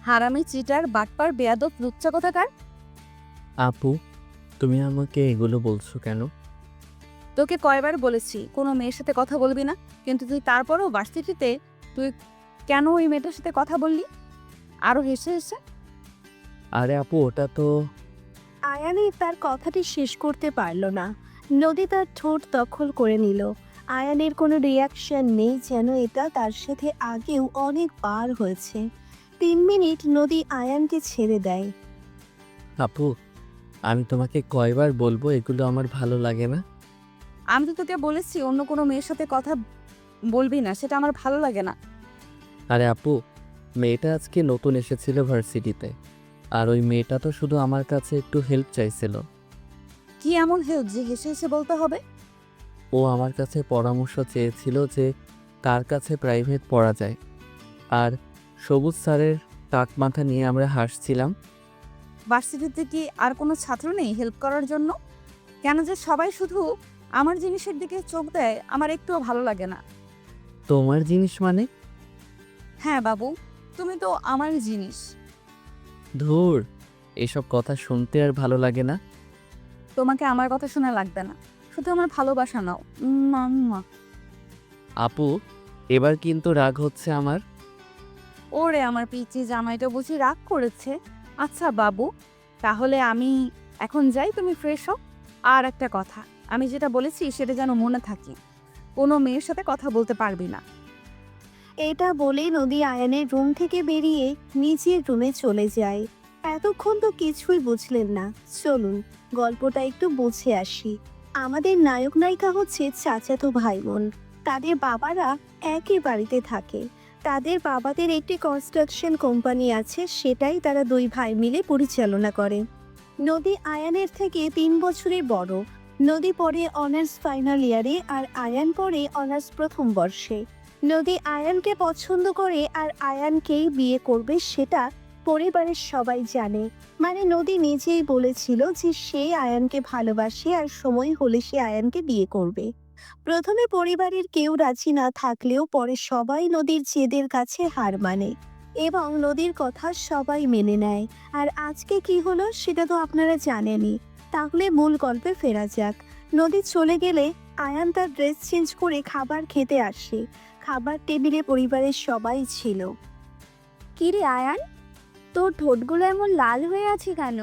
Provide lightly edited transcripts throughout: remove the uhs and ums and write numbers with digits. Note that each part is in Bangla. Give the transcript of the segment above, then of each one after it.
হারামি, চিটার, বাটপার, বেয়াদব, লুচ্চা কোথাকার। আপু, তুমি আমাকে এগুলো বলছো কেন? তোকে কয়বার বলেছি কোনো মেয়ের সাথে কথা বলবি না, কিন্তু তুই তারপরও ভার্সিটিতে তুই কেন ওই মেয়েটার সাথে কথা বললি? আরো হেসে হেসে। আরে আপু, ওটা তো আয়ানি তার কথাটি শেষ করতে পারল না। নদী তার ঠোঁট দখল করে নিল। আয়ানের কোনো রিয়াকশন নেই, যেন এটা তার সাথে আগেও অনেকবার হয়েছে। 3 মিনিট নদী আয়ানকে ছেড়ে দেয়। আপু, আমি তোমাকে কয়বার বলবো এগুলো আমার ভালো লাগে না? আমি তো তোকে বলেছি অন্য কোনো মেয়ের সাথে কথা বলবি না, সেটা আমার ভালো লাগে না। আরে আপু, মেয়েটা আজকে নতুন এসেছিল ভার্সিটিতে, আর ওই মেয়েটা তো শুধু আমার কাছে একটু হেল্প চাইছিল। কি এমন হেল্প যে হেসে হেসে বলতে হবে? ও আমার কাছে পরামর্শ চেয়েছিল যে কার কাছে প্রাইভেট পড়া যায়, আর সবুজ স্যারের টাক মাথা নিয়ে আমরা হাসছিলাম। ভার্সিটিতে কি আর কোনো ছাত্র নেই হেল্প করার জন্য? কেন যে সবাই শুধু আমার জিনিসের দিকে চোখ দেয়, আমার একটুও ভালো লাগে না। তোমার জিনিস মানে? হ্যাঁ বাবু, তুমি তো আমার জিনিস। ধুর, এসব কথা শুনতে আর ভালো লাগে না। তোমাকে আমার কথা শোনা লাগবে না, শুধু আমার ভালোবাসা নাও। উম্মা, উম্মা। আপু, এবার কিন্তু রাগ হচ্ছে আমার। ওরে আমার পিচি জামাইটা বুঝি রাগ করেছে। আচ্ছা বাবু, তাহলে আমি এখন যাই, তুমি ফ্রেশ হও। আর একটা কথা, আমি যেটা বলেছি সেটা যেন মনে থাকে, কোনো মেয়ের সাথে কথা বলতে পারবি না। এটা বলে নদী আয়ানের রুম থেকে বেরিয়ে নিজের রুমে চলে যায়। এতক্ষণ তো কিছুই বুঝলেন না। চলুন গল্পটা একটু বুঝে আসি। আমাদের নায়ক নায়িকা হচ্ছে চাচাতো ভাই বোন। তাদের বাবারা একই বাড়িতে থাকে। তাদের বাবাদের একটি কনস্ট্রাকশন কোম্পানি আছে, সেটাই তারা দুই ভাই মিলে পরিচালনা করে। নদী আয়ানের থেকে 3 বছরের বড়। নদী পড়ে অনার্স ফাইনাল ইয়ারে, আর আয়ান পড়ে অনার্স প্রথম বর্ষে। নদী আয়ানকে পছন্দ করে আর আয়ানকেই বিয়ে করবে, সেটা পরিবারের সবাই জানে। মানে নদী নিজেই বলেছিল যে সে আয়ানকে ভালোবাসে আর সময় হলে সে আয়ানকে বিয়ে করবে। প্রথমে পরিবারের কেউ রাজি না থাকলেও পরে সবাই নদীর জেদের কাছে হার মানে এবং নদীর কথা সবাই মেনে নেয়। আর আজকে কি হলো সেটা তো আপনারা জানেনই। তাহলে মূল গল্পে ফেরা যাক। নদী চলে গেলে আয়ান তার ড্রেস চেঞ্জ করে খাবার খেতে আসে। খাবার টেবিলে পরিবারের সবাই ছিল। কিরে আয়ান, তোর ঠোঁটগুলো এমন লাল হয়ে আছে কেন?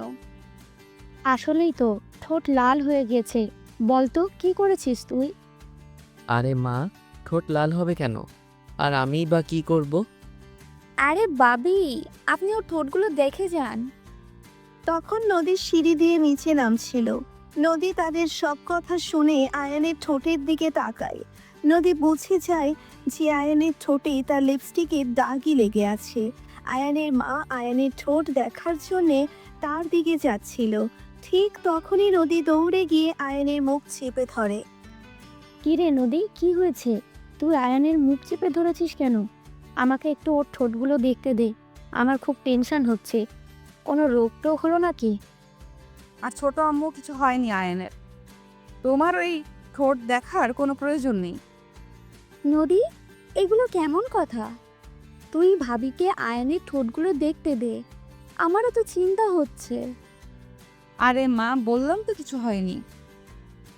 আসলেই তো ঠোঁট লাল হয়ে গেছে। বলতো কি করেছিস তুই? আরে মা, ঠোঁট লাল হবে কেন? আর আমি বা কি করব? আরে বাবি, আপনি ওর ঠোঁটগুলো দেখে যান। তখন নদী সিঁড়ি দিয়ে নিচে নামছিল। নদী তাদের সব কথা শুনে আয়ানের ঠোঁটের দিকে তাকায়। নদী বুঝে যায় যে আয়ানের ঠোঁটে তার লিপস্টিকের দাগই লেগে আছে। আয়ানের মা আয়ানের ঠোঁট দেখার জন্যে তার দিকে যাচ্ছিল। ঠিক তখনই নদী দৌড়ে গিয়ে আয়ানের মুখ চেপে ধরে। কিরে নদী, কি হয়েছে? তুই আয়ানের মুখ চেপে ধরেছিস কেন? আমাকে একটু ওর ঠোঁটগুলো দেখতে দে, আমার খুব টেনশন হচ্ছে। কোনো রোগ টোগ হলো নাকি? আর ছোট আম্মু কিছু হয়নি আয়নের, তোমার ওই ঠোঁট দেখার কোনো প্রয়োজন নেই। নদী, এগুলো কেমন কথা? তুই ভাবিকে আয়ানের ঠোঁটগুলো দেখতে দে, আমারও তো চিন্তা হচ্ছে। আরে মা, বললাম তো কিছু হয়নি।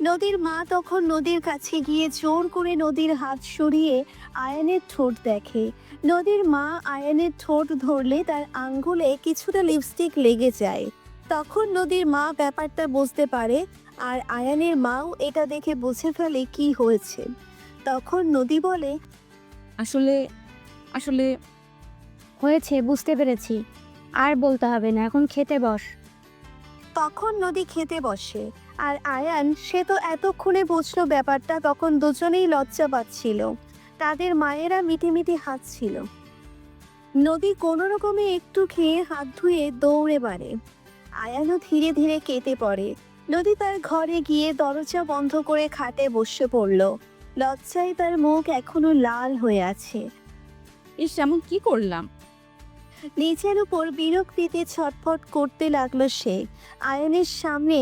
নদীর মা তখন নদীর কাছে গিয়ে জোর করে নদীর হাত সরিয়ে আয়ানের ঠোঁট দেখে। নদীর মা আয়ানের ঠোঁট ধরলে তার আঙ্গুলে কিছুটা লিপস্টিক লেগে যায়। তখন নদীর মা ব্যাপারটা বুঝতে পারে, আর আয়ানের মাও এটা দেখে বুঝে ফেলে কি হয়েছে। তখন নদী বলে, আসলে আসলে হয়েছে, বুঝতে পেরেছি, আর বলতে হবে না, এখন খেতে বস। তখন নদী খেতে বসে। আর আয়ান, সে তো এতক্ষণে বুঝলো ব্যাপারটা। তখন দুজনেই লজ্জা পাচ্ছিল। তাদের মায়েরা মিটিমিটি হাসছিল। নদী কোনো রকমে একটু খেয়ে হাত ধুয়ে দৌড়ে বাড়ে। আয়ানও ধীরে ধীরে কেটে পড়ে। নদী তার ঘরে গিয়ে দরজা বন্ধ করে খাটে বসে পড়ল। লজ্জায় তার মুখ এখনো লাল হয়ে আছে। ইস, এমন কি করলাম? নিজের উপর বিরক্তিতে ছটফট করতে লাগলো সে। আয়নের সামনে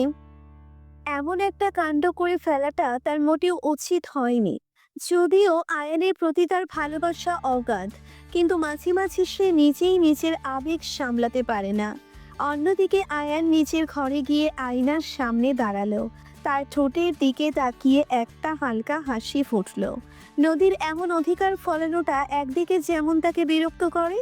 এমন একটা কাণ্ড করে ফেলাটা তার মোটেও উচিত হয়নি। যদিও আয়ানের প্রতি তার ভালোবাসা অগাধ, কিন্তু মাঝে মাঝে সে নিজেই নিজের আবেগ সামলাতে পারে না। অন্যদিকে আয়ান নিজের ঘরে গিয়ে আয়নার সামনে দাঁড়ালো। তার ঠোঁটের দিকে তাকিয়ে একটা হালকা হাসি ফুটল। নদীর এমন অধিকার ফলানোটা একদিকে যেমন তাকে বিরক্ত করে,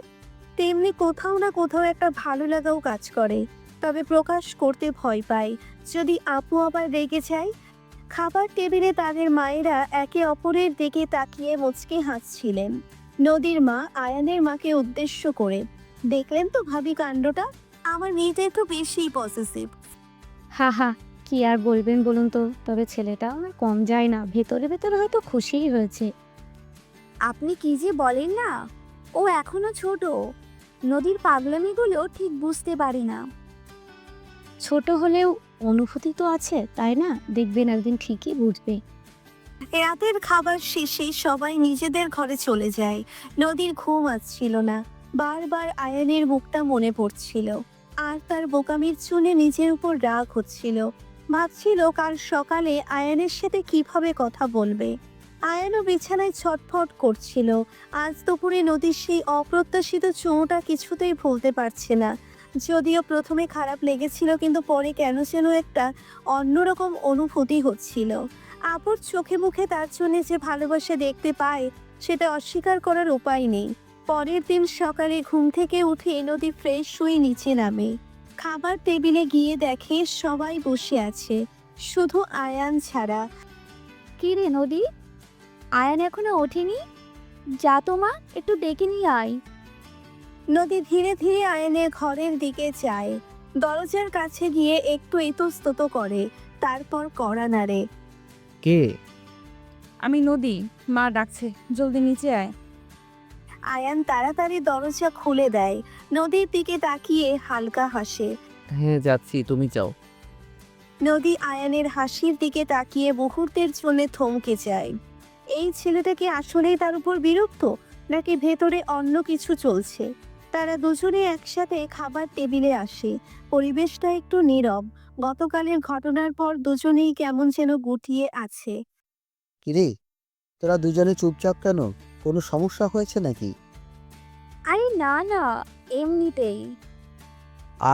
তেমনি কোথাও না কোথাও একটা ভালো লাগাও কাজ করে। তবে প্রকাশ করতে ভয় পায়, যদি আপু আবার রেগে যায়। খাবার টেবিলে তাদের মায়েরা একে অপরের দিকে তাকিয়ে মুচকি হাসছিলেন। নদীর মা আয়ানের মাকে উদ্দেশ্য করে, দেখলেন তো ভাবি কাণ্ডটা, আমার মেয়েটা একটু বেশিই পসেসিভ। হা হা, কি আর বলবেন বলুন তো, তবে ছেলেটা আমার কম যায় না, ভেতরে ভেতরে হয়তো খুশিই হয়েছে। আপনি কি যে বলেন না, ও এখনো ছোট, নদীর পাগলামিগুলো ঠিক বুঝতে পারি না। ছোট হলেও অনুভূতি তো আছে, তাই না? দেখবেন একদিন ঠিকই বুঝবে। রাতের খাবার শেষে সবাই নিজেদের ঘরে চলে যায়। নদীর ঘুম আসছিল না, বারবার আয়ানের মুখটা মনে পড়ছিল, আর তার বোকামির চুলে নিজের উপর রাগ হচ্ছিল। ভাবছিল কাল সকালে আয়ানের সাথে কিভাবে কথা বলবে। আয়ানও বিছানায় ছটফট করছিল। আজ দুপুরে নদীর সেই অপ্রত্যাশিত চোঁটা কিছুতেই ভুলতে পারছে না। যদিও প্রথমে খারাপ লেগেছিল, কিন্তু পরে কেন যেন একটা অন্যরকম অনুভূতি হচ্ছিল। আপুর চোখে মুখে তার জন্য যে ভালোবাসা দেখতে পায়, সেটা অস্বীকার করার উপায় নেই। পরের দিন সকালে ঘুম থেকে উঠে নদী ফ্রেশ হয়ে নিচে নামে। খাবার টেবিলে গিয়ে দেখে সবাই বসে আছে, শুধু আয়ান ছাড়া। কি রে নদী, আয়ান এখনো ওঠেনি? যা তো মা, একটু ডেকে নিয়ে আয়। নদী ধীরে ধীরে আয়ানের ঘরের দিকে যায়। দরজার কাছে গিয়ে একটু ইতস্তত করে, তারপর কড়া নাড়ে। কে? আমি নদী, মা ডাকছে, জলদি নিচে আয়। আয়ান তাড়াতাড়ি দরজা খুলে দেয়। নদীর দিকে তাকিয়ে হালকা হাসে। হ্যাঁ যাচ্ছি, তুমি যাও। নদী আয়ানের হাসির দিকে তাকিয়ে মুহূর্তের জন্য থমকে যায়। এই ছেলেটা কি আসলেই তার উপর বিরক্ত, নাকি ভেতরে অন্য কিছু চলছে? তারা দুজনে একসাথে খাবার টেবিলে আসে। পরিবেশটা একটু নীরব। গতকালের ঘটনার পর দুজনেই কেমন যেন গুটিয়ে আছে। কিরে, তোরা দুজনে চুপচাপ কেন? কোনো সমস্যা হয়েছে নাকি? আরে না না, এমনিতেই।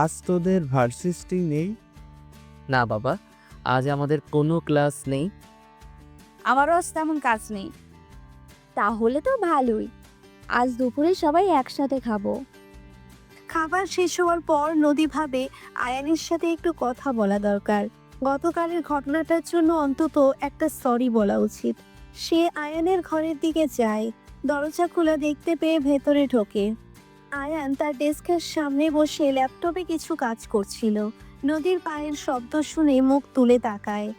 আজ তোদের ভার্সিটি নেই? না বাবা, আজ আমাদের কোনো ক্লাস নেই। আমারও আজ তেমন কাজ নেই। তাহলে তো ভালোই, আজ দুপুরে সবাই একসাথে খাবো। খাবার শেষ হওয়ার পর নদী ভাবে আয়ানের সাথে একটু কথা বলা দরকার। গতকালের ঘটনাটার জন্য অন্তত একটা সরি বলা উচিত। সে আয়ানের ঘরের দিকে যায়। দরজা খোলা দেখতে পেয়ে ভেতরে ঢোকে। আয়ান তার ডেস্কের সামনে বসে ল্যাপটপে কিছু কাজ করছিল। নদীর পায়ের শব্দ শুনে মুখ তুলে তাকায়।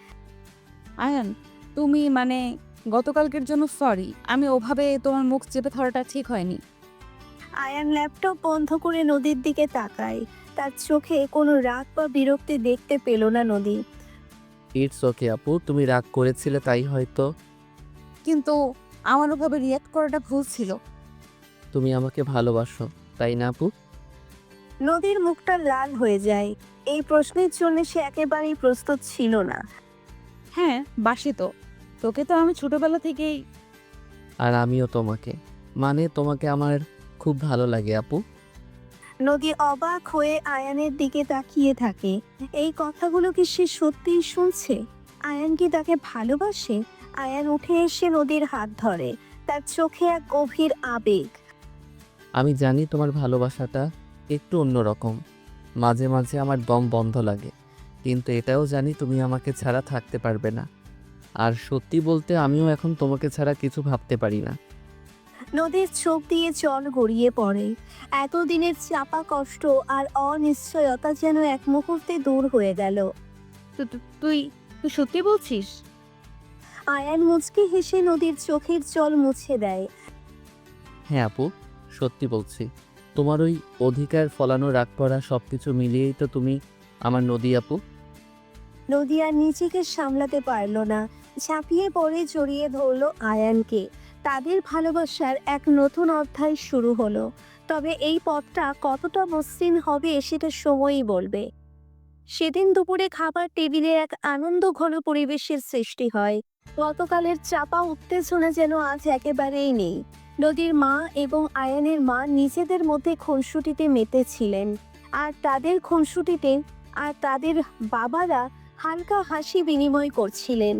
আয়ান, তুমি মানে গতকালকের জন্য সরি। আমি ওভাবে তোমার মুখ চেপে ধরাটা ঠিক হয়নি। আয়ান ল্যাপটপ বন্ধ করে নদীর দিকে তাকায়। তার চোখে কোনো রাগ বা বিরক্তি দেখতে পেল না নদী। ইটস ওকে আপু, তুমি রাগ করেছিলে তাই হয়তো। কিন্তু আমার ওভাবে রিয়াক্ট করাটা ভুল ছিল। তুমি আমাকে ভালোবাসো, তাই না আপু? নদীর মুখটা লাল হয়ে যায়। এই প্রশ্নের জন্য সে একেবারেই প্রস্তুত ছিল না। হ্যাঁ, বাসি তো। তোকে তো আমি ছোটবেলা থেকেই। আর আমিও তোমাকে, মানে তোমাকে আমার খুব ভালো লাগে আপু। নদী অবাক হয়ে আয়ানের দিকে তাকিয়ে থাকে। এই কথাগুলো কি সে সত্যিই শুনছে? আয়ান কি তাকে ভালোবাসে? আয়ান উঠে এসে নদীর হাত ধরে। তার চোখে এক গভীর আবেগ। আমি জানি তোমার ভালোবাসাটা একটু অন্যরকম, মাঝে মাঝে আমার দম বন্ধ লাগে, কিন্তু এটাও জানি তুমি আমাকে ছাড়া থাকতে পারবে না। আর সত্যি বলতে আমিও এখন তোমাকে ছাড়া কিছু ভাবতে পারি না। নদীর চোখ দিয়ে জল গড়িয়ে পড়ে। এতদিনের চাপা কষ্ট আর অনিশ্চয়তা যেন এক মুহূর্তে দূর হয়ে গেল। তুই তুই সত্যি বলছিস? আয়ান মুচকি হেসে নদীর চোখের জল মুছে দেয়। হ্যাঁ আপু, সত্যি বলছি। তোমার ওই অধিকার ফলানো রাগ করা সব কিছু মিলিয়েই তো তুমি আমার নদী আপু। নদী আর নিজেকে সামলাতে পারল না, ঝাঁপিয়ে পড়ে জড়িয়ে ধরল আয়ানকে। তাদের ভালোবাসার এক নতুন অধ্যায় শুরু হলো। তবে এই পথটা কতটা মসৃণ হবে সেটা সময়ই বলবে। সেদিন দুপুরে খাবার টেবিলে এক আনন্দঘন পরিবেশের সৃষ্টি হয়। গতকালের চাপা উত্তেজনা যেন আজ একেবারেই নেই। নদীর মা এবং আয়ানের মা নিজেদের মধ্যে খুনসুটিতে মেতেছিলেন, আর তাদের বাবারা হালকা হাসি বিনিময় করছিলেন।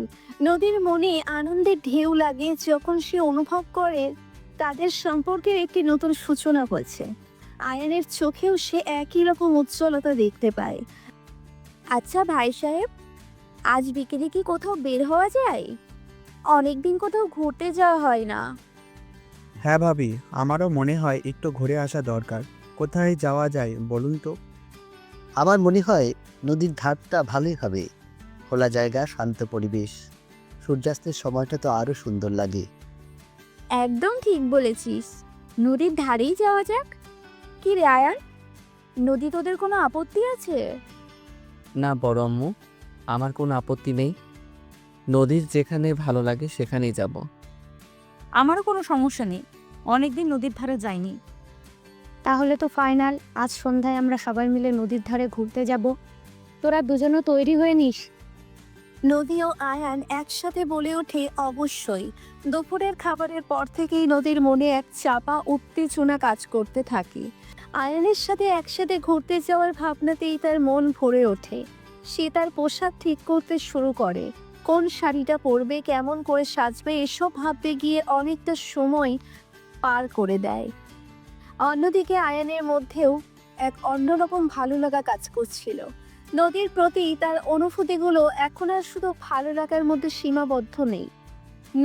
নদীর মনে আনন্দের ঢেউ লাগে যখন সে অনুভব করে তাদের সম্পর্কের একটি নতুন সূচনা হয়েছে। আয়ানের চোখেও সে একই রকম উজ্জ্বলতা দেখতে পায়। আচ্ছা ভাই সাহেব, আজ বিকেলে কি কোথাও বের হওয়া যায়? অনেকদিন কোথাও ঘুরতে যাওয়া হয় না। হ্যাঁ ভাবি, আমারও মনে হয় একটু ঘুরে আসা দরকার। কোথায় যাওয়া যায় বলুন তো? আমার মনে হয় নদীর ধারটা ভালোই হবে। খোলা জায়গা, শান্ত পরিবেশ, সূর্যাস্তের সময়টা তো আরো সুন্দর লাগে। একদম ঠিক বলেছিস, নদীর ধারেই যাওয়া যাক। কি রে আয়ান, নদী তোদের কোনো আপত্তি আছে? না বড় আম্মু, আমার কোনো আপত্তি নেই। নদীর যেখানে ভালো লাগে সেখানেই যাব। আমারও কোনো সমস্যা নেই, অনেকদিন নদীর ধারে যাইনি। তাহলে তো ফাইনাল, আজ সন্ধ্যায় আমরা সবাই মিলে নদীর ধারে ঘুরতে যাব। তোরা দুজনও তৈরি হয়ে নিস। নদী ও আয়ান একসাথে বলে ওঠে, অবশ্যই। দুপুরের খাবারের পর থেকেই নদীর মনে এক চাপা উত্তেজনা কাজ করতে থাকে। আয়ানের সাথে একসাথে ঘুরতে যাওয়ার ভাবনাতেই তার মন ভরে ওঠে। সে তার পোশাক ঠিক করতে শুরু করে। কোন শাড়িটা পরবে, কেমন করে সাজবে, এসব ভাবতে গিয়ে অনেকটা সময় পার করে দেয়। অন্যদিকে আয়ানের মধ্যেও এক অন্যরকম ভালো লাগা কাজ করছিল। নদীর প্রতি তার অনুভূতিগুলো এখন আর শুধু ভালো লাগার মধ্যে সীমাবদ্ধ নেই।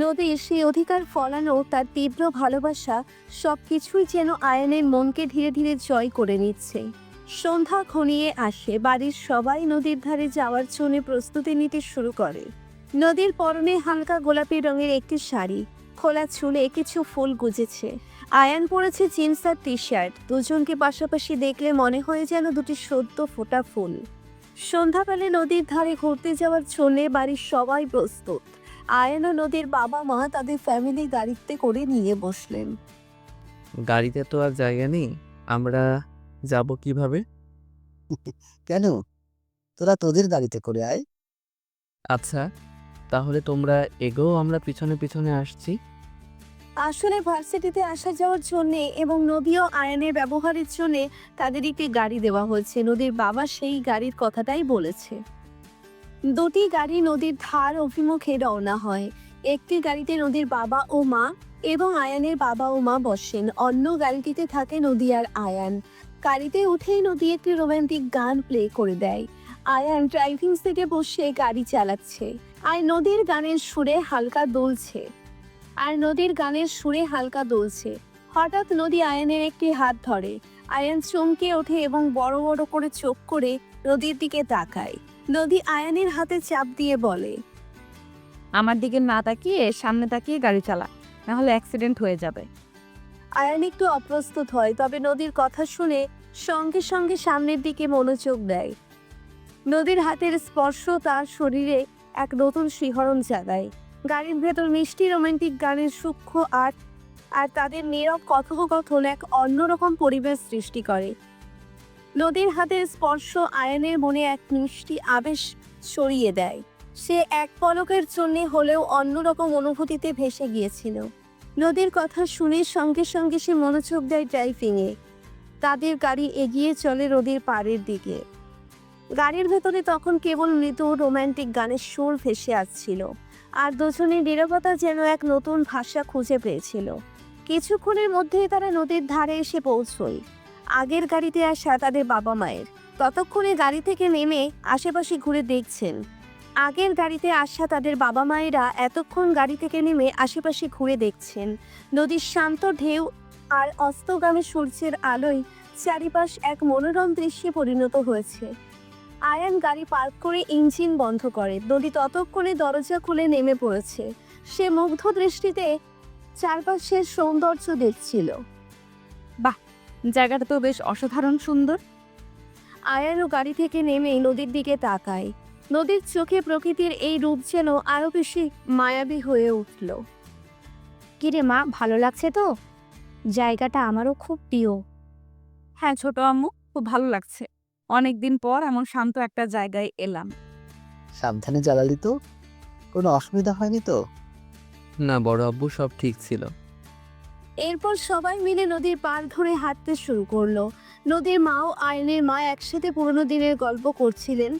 নদীর সেই অধিকার ফলানো তার তীব্র ভালোবাসা সবকিছুই যেন আয়ানের মনকে ধীরে ধীরে জয় করে নিচ্ছে। সন্ধ্যা ঘনিয়ে আসে, বাড়ির সবাই নদীর ধারে যাওয়ার জন্য প্রস্তুতি নিতে শুরু করে। নদীর পরনে হালকা গোলাপি রঙের একটি শাড়ি, খোলা চুলে কিছু ফুল গুজেছে। আয়ান পরেছে জিন্স আর টি শার্ট। দুজনকে পাশাপাশি দেখলে মনে হয় যেন দুটি সদ্য ফোটা ফুল। সন্ধ্যাবেলে নদীর ধারে ঘুরতে যাওয়ার জন্য বাড়ির সবাই প্রস্তুত। আয়ান ও নদীর বাবা মা তাদের ফ্যামিলি গাড়িতে করে নিয়ে বসলেন। গাড়িতে তো আর জায়গা নেই, আমরা যাব কিভাবে? কেন? তোরা তোদের গাড়িতে করে আয়। আচ্ছা, তাহলে তোমরা এগোও, আমরা পিছনে পিছনে আসছি। আসলে ভার্সিটিতে আসা যাওয়ার জন্য এবং নদী ও আয়নের ব্যবহারের জন্য তাদের একটি গাড়ি দেওয়া হয়েছে। নদীর বাবা সেই গাড়ির কথাটাই বলেছে। দুটি গাড়ি নদীর ধার অভিমুখে রওনা হয়। একটি গাড়িতে নদীর বাবা ও মা এবং আয়ানের বাবা ও মা বসেন। অন্য গাড়িটিতে থাকে নদী আর আয়ান। গাড়িতে উঠেই নদী একটি রোমান্টিক গান প্লে করে দেয়। আয়ান ড্রাইভিং সিটে বসে গাড়ি চালাচ্ছে, আর নদীর গানের সুরে হালকা দুলছে। হঠাৎ নদী আয়ানের একটি হাত ধরে। আয়ান চমকে ওঠে এবং বড় বড় করে চোখ করে নদীর দিকে তাকায়। নদী আয়ানের হাতে চাপ দিয়ে বলে, আমার দিকে না তাকিয়ে সামনে তাকিয়ে গাড়ি চালা, না হলে অ্যাক্সিডেন্ট হয়ে যাবে। আয়ান একটু অপ্রস্তুত হয়, তবে নদীর কথা শুনে সঙ্গে সঙ্গে সামনের দিকে মনোযোগ দেয়। নদীর হাতের স্পর্শ তার শরীরে এক নতুন শিহরণ জাগায়। গাড়ির ভেতর মিষ্টি রোমান্টিক গানের সূক্ষ্ম আর তাদের নীরব কথোপকথন এক অন্যরকম পরিবেশ সৃষ্টি করে। নদীর হাতের স্পর্শ আয়ানের মনে এক মিষ্টি আবেশ ছড়িয়ে দেয়। সে এক পলকের জন্য হলেও অন্যরকম অনুভূতিতে ভেসে গিয়েছিল। নদীর কথা শুনে সঙ্গে সঙ্গে সে মনোযোগ দেয় ড্রাইভিংয়ে। তাদের গাড়ি এগিয়ে চলে নদীর পাড়ের দিকে। গাড়ির ভেতরে তখন কেবল মৃদু রোমান্টিক গানের সুর ভেসে আসছিল, আর দুজনের নীরবতা যেন এক নতুন ভাষা খুঁজে পেয়েছিল। কিছুক্ষণের মধ্যেই তারা নদীর ধারে এসে পৌঁছয়। আগের গাড়িতে আসা তাদের বাবা মায়ের ততক্ষণে গাড়ি থেকে নেমে আশেপাশে ঘুরে দেখছেন। আগের গাড়িতে আসা তাদের বাবা মায়েরা এতক্ষণ গাড়ি থেকে নেমে আশেপাশে ঘুরে দেখছেন। নদীর শান্ত ঢেউ আর অস্তগামী সূর্যের আলোয় চারিপাশ এক মনোরম দৃশ্যে পরিণত হয়েছে। আয়ান গাড়ি পার্ক করে ইঞ্জিন বন্ধ করে। নদী ততক্ষণে দরজা খুলে নেমে পড়েছে। সে মুগ্ধ দৃষ্টিতে চারপাশের সৌন্দর্য দেখছিল। জায়গাটা তো বেশ অসাধারণ সুন্দর। আয়ানও গাড়ি থেকে নেমে নদীর দিকে তাকায়। নদীর চোখে প্রকৃতির এই রূপ যেন আরো বেশি মায়াবী হয়ে উঠল। কিরে মা, ভালো লাগছে তো? জায়গাটা আমারও খুব প্রিয়। হ্যাঁ ছোট আম্মু, খুব ভালো লাগছে। অনেকদিন পর এমন শান্ত একটা জায়গায় এলাম। সাবধানে জ্বালালি তো। কোনো অসুবিধা হয়নি তো? না বড় আব্বু, সব ঠিক ছিল। এরপর সবাই মিলে নদীর পাড় ধরে হাঁটতে শুরু করলো। নদীর মা ও আয়নের মা একসাথে পুরোনো দিনের গল্প করছিলেন।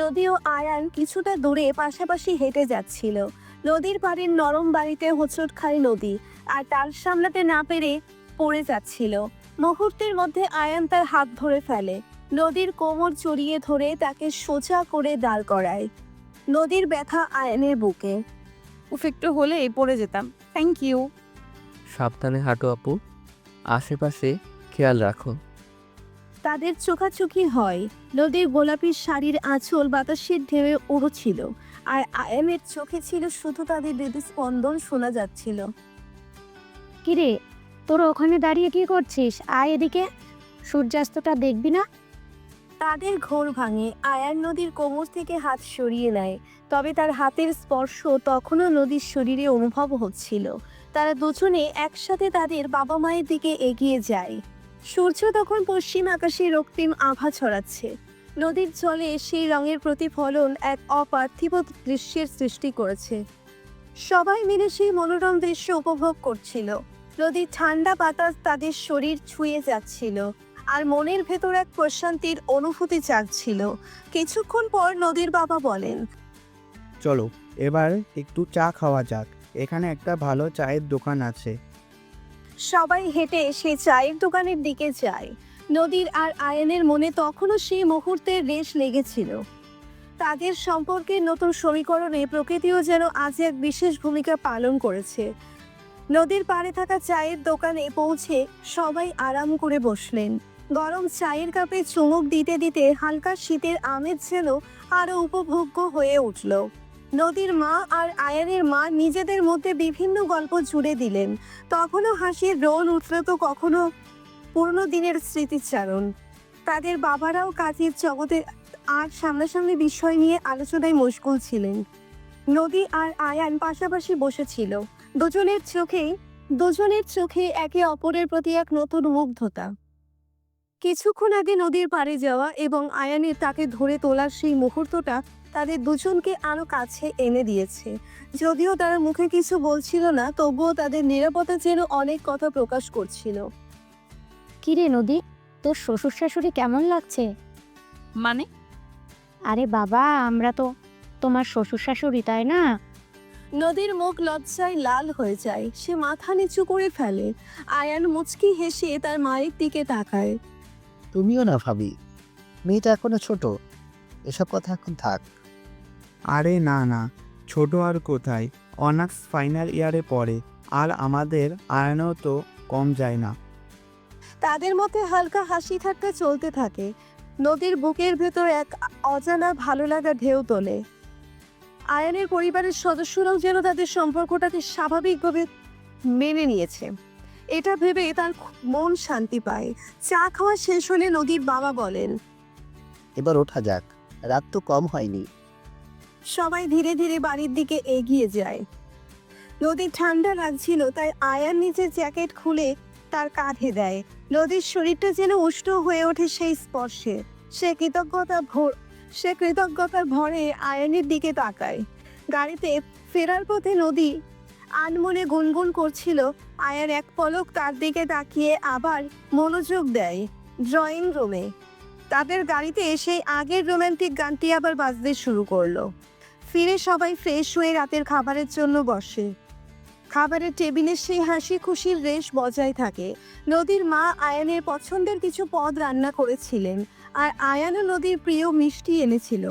নদী ও আয়ান কিছুটা দূরে পাশাপাশি হেঁটে যাচ্ছিল। নদীর পাড়ের নরম বাড়িতে হোঁচট খায় নদী, আর টাল সামলাতে না পেরে পড়ে যাচ্ছিল। মুহূর্তের মধ্যে আয়ান তার হাত ধরে ফেলে, নদীর কোমর জড়িয়ে ধরে তাকে সোজা করে দাঁড় করায়। নদীর ব্যথা আয়ানের বুকে। উফ, একটু হলেই পড়ে যেতাম। Thank you. সাবধানে হাঁটো আপু, আশেপাশে খেয়াল রাখো। তাদের চোখাচোখি হয়। নদীর গোলাপি শাড়ির আঁচল বাতাসের ঢেউয়ে উড়ছিল, আর আয়ানের চোখে ছিল শুধু তাদের হৃদস্পন্দন শোনা যাচ্ছিল। কিরে, তোরা ওখানে দাঁড়িয়ে কি করছিস? আয় এদিকে, সূর্যাস্তটা দেখবি না? তাদের ঘোর ভাঙে। আয়ান নদীর কোমর থেকে হাত সরিয়ে নেয়, তবে তার হাতের স্পর্শ তখনও নদীর শরীরে অনুভব হচ্ছিল। তারা দুজনে একসাথে তাদের বাবা মায়ের দিকে এগিয়ে যায়। সূর্য তখন পশ্চিম আকাশে রক্তিম আভা ছড়াচ্ছে। নদীর জলে সেই রঙের প্রতিফলন এক অপার্থিব দৃশ্যের সৃষ্টি করেছে। সবাই মিলে সেই মনোরম দৃশ্য উপভোগ করছিল। নদীর ঠান্ডা বাতাস তাদের শরীর ছুঁয়ে যাচ্ছিল, আর মনের ভেতর এক প্রশান্তির অনুভূতি জাগছিল। কিছুক্ষণ পর নদীর বাবা বলেন, চলো এবার একটু চা খাওয়া যাক, এখানে একটা ভালো চায়ের দোকান আছে। সবাই হেঁটে সেই চায়ের দোকানের দিকে যায়। নদীর আর আয়নের মনে তখনও সেই মুহূর্তের রেশ লেগেছিল। তাদের সম্পর্কের নতুন সমীকরণে প্রকৃতিও যেন আজ এক বিশেষ ভূমিকা পালন করেছে। নদীর পাড়ে থাকা চায়ের দোকানে পৌঁছে সবাই আরাম করে বসলেন। গরম চায়ের কাপে চুমুক দিতে দিতে হালকা শীতের আমেজ যেন আরো উপভোগ্য হয়ে উঠল। নদীর মা আর আয়ানের মা নিজেদের মধ্যে বিভিন্ন গল্প জুড়ে দিলেন। তখনও হাসির রোল উঠল, তো কখনো পুরনো দিনের স্মৃতিচারণ। তাদের বাবারাও কাজের জগতে আর সামনাসামনি বিষয় নিয়ে আলোচনায় মশগুল ছিলেন। নদী আর আয়ান পাশাপাশি বসেছিল। দুজনের চোখে একে অপরের প্রতি এক নতুন মুগ্ধতা। কিছুক্ষণ আগে নদীর পাড়ে যাওয়া এবং আয়ানের তাকে ধরে তোলার সেই মুহূর্তটা তাদের দুজনকে আরো কাছে এনে দিয়েছে। যদিও তারা মুখে কিছু বলছিল না, তবুও তাদের নিরাপত্তা যেন অনেক কথা প্রকাশ করছিল। কিরে নদী, তোর শ্বশুর শাশুড়ি কেমন লাগছে? মানে? আরে বাবা, আমরা তো তোমার শ্বশুর শাশুড়ি, তাই না? নদীর মুখ লজ্জায় লাল হয়ে যায়, সে মাথা নিচু করে ফেলে। আয়ান মুচকি হেসে তার মায়ের দিকে তাকায়। তুমিও না ভাবি, মেয়েটা এখনো ছোট, এসব কথা এখন থাক। আরে না না, ছোট আর কোথায়, অনার্স ফাইনাল ইয়ারে পড়ে, আর আমাদের আয়নও তো কম যায় না। তাদের মধ্যে হালকা হাসি ঠাট্টা চলতে থাকে। নদীর বুকের ভেতর এক অজানা ভালো লাগা ঢেউ তোলে। আয়ানের পরিবারের সদস্যরাও যেন তাদের সম্পর্কটাকে স্বাভাবিকভাবে মেনে নিয়েছে। এটা ভেবে তার মন শান্তি পায়। চা খাওয়া শেষ হলে নদীর বাবা বলেন, এবার ওঠা যাক, রাত তো কম হয়নি। সবাই ধীরে ধীরে বাড়ির দিকে এগিয়ে যায়। নদীর ঠান্ডা লাগছিল, তাই আয়ান নিজের জ্যাকেট খুলে তার কাঁধে দেয়। নদীর শরীরটা যেন উষ্ণ হয়ে ওঠে সেই স্পর্শে। সে কৃতজ্ঞতার ভরে আয়ানের দিকে তাকায়। গাড়িতে ফেরার পথে নদী আনমনে গুনগুন করছিল। আয়ান এক পলক তার দিকে তাকিয়ে আবার মনোযোগ দেয় ড্রয়িং রুমে। তাদের গাড়িতে সেই আগের রোমান্টিক গানটি আবার বাজতে শুরু করলো। ফিরে সবাই ফ্রেশ হয়ে রাতের খাবারের জন্য বসে। খাবারের টেবিলে সেই হাসি খুশির রেশ বজায় থাকে। নদীর মা আয়ানের পছন্দের কিছু পদ রান্না করেছিলেন, আর আয়ানও নদীর প্রিয় মিষ্টি এনেছিল।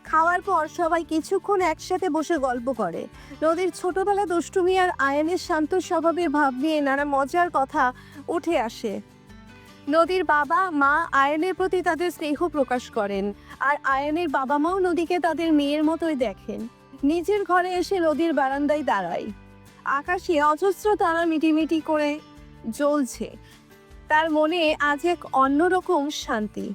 খাওয়ার পর সবাই কিছুক্ষণ একসাথে বসে গল্প করে। নদীর ছোটবেলা দুষ্টুমি আর আয়ানের শান্ত স্বভাবের ভাব নিয়ে নানা মজার কথা উঠে আসে। নদীর বাবা মা আয়ানের প্রতি তাদের স্নেহ প্রকাশ করেন, আর আয়ানের বাবা মাও নদীকে তাদের মেয়ের মতোই দেখেন। নিজের ঘরে এসে নদীর বারান্দায় দাঁড়ায়। আকাশে অজস্র তারা মিটিমিটি করে জ্বলছে। তার মনে আজ এক অন্যরকম শান্তি।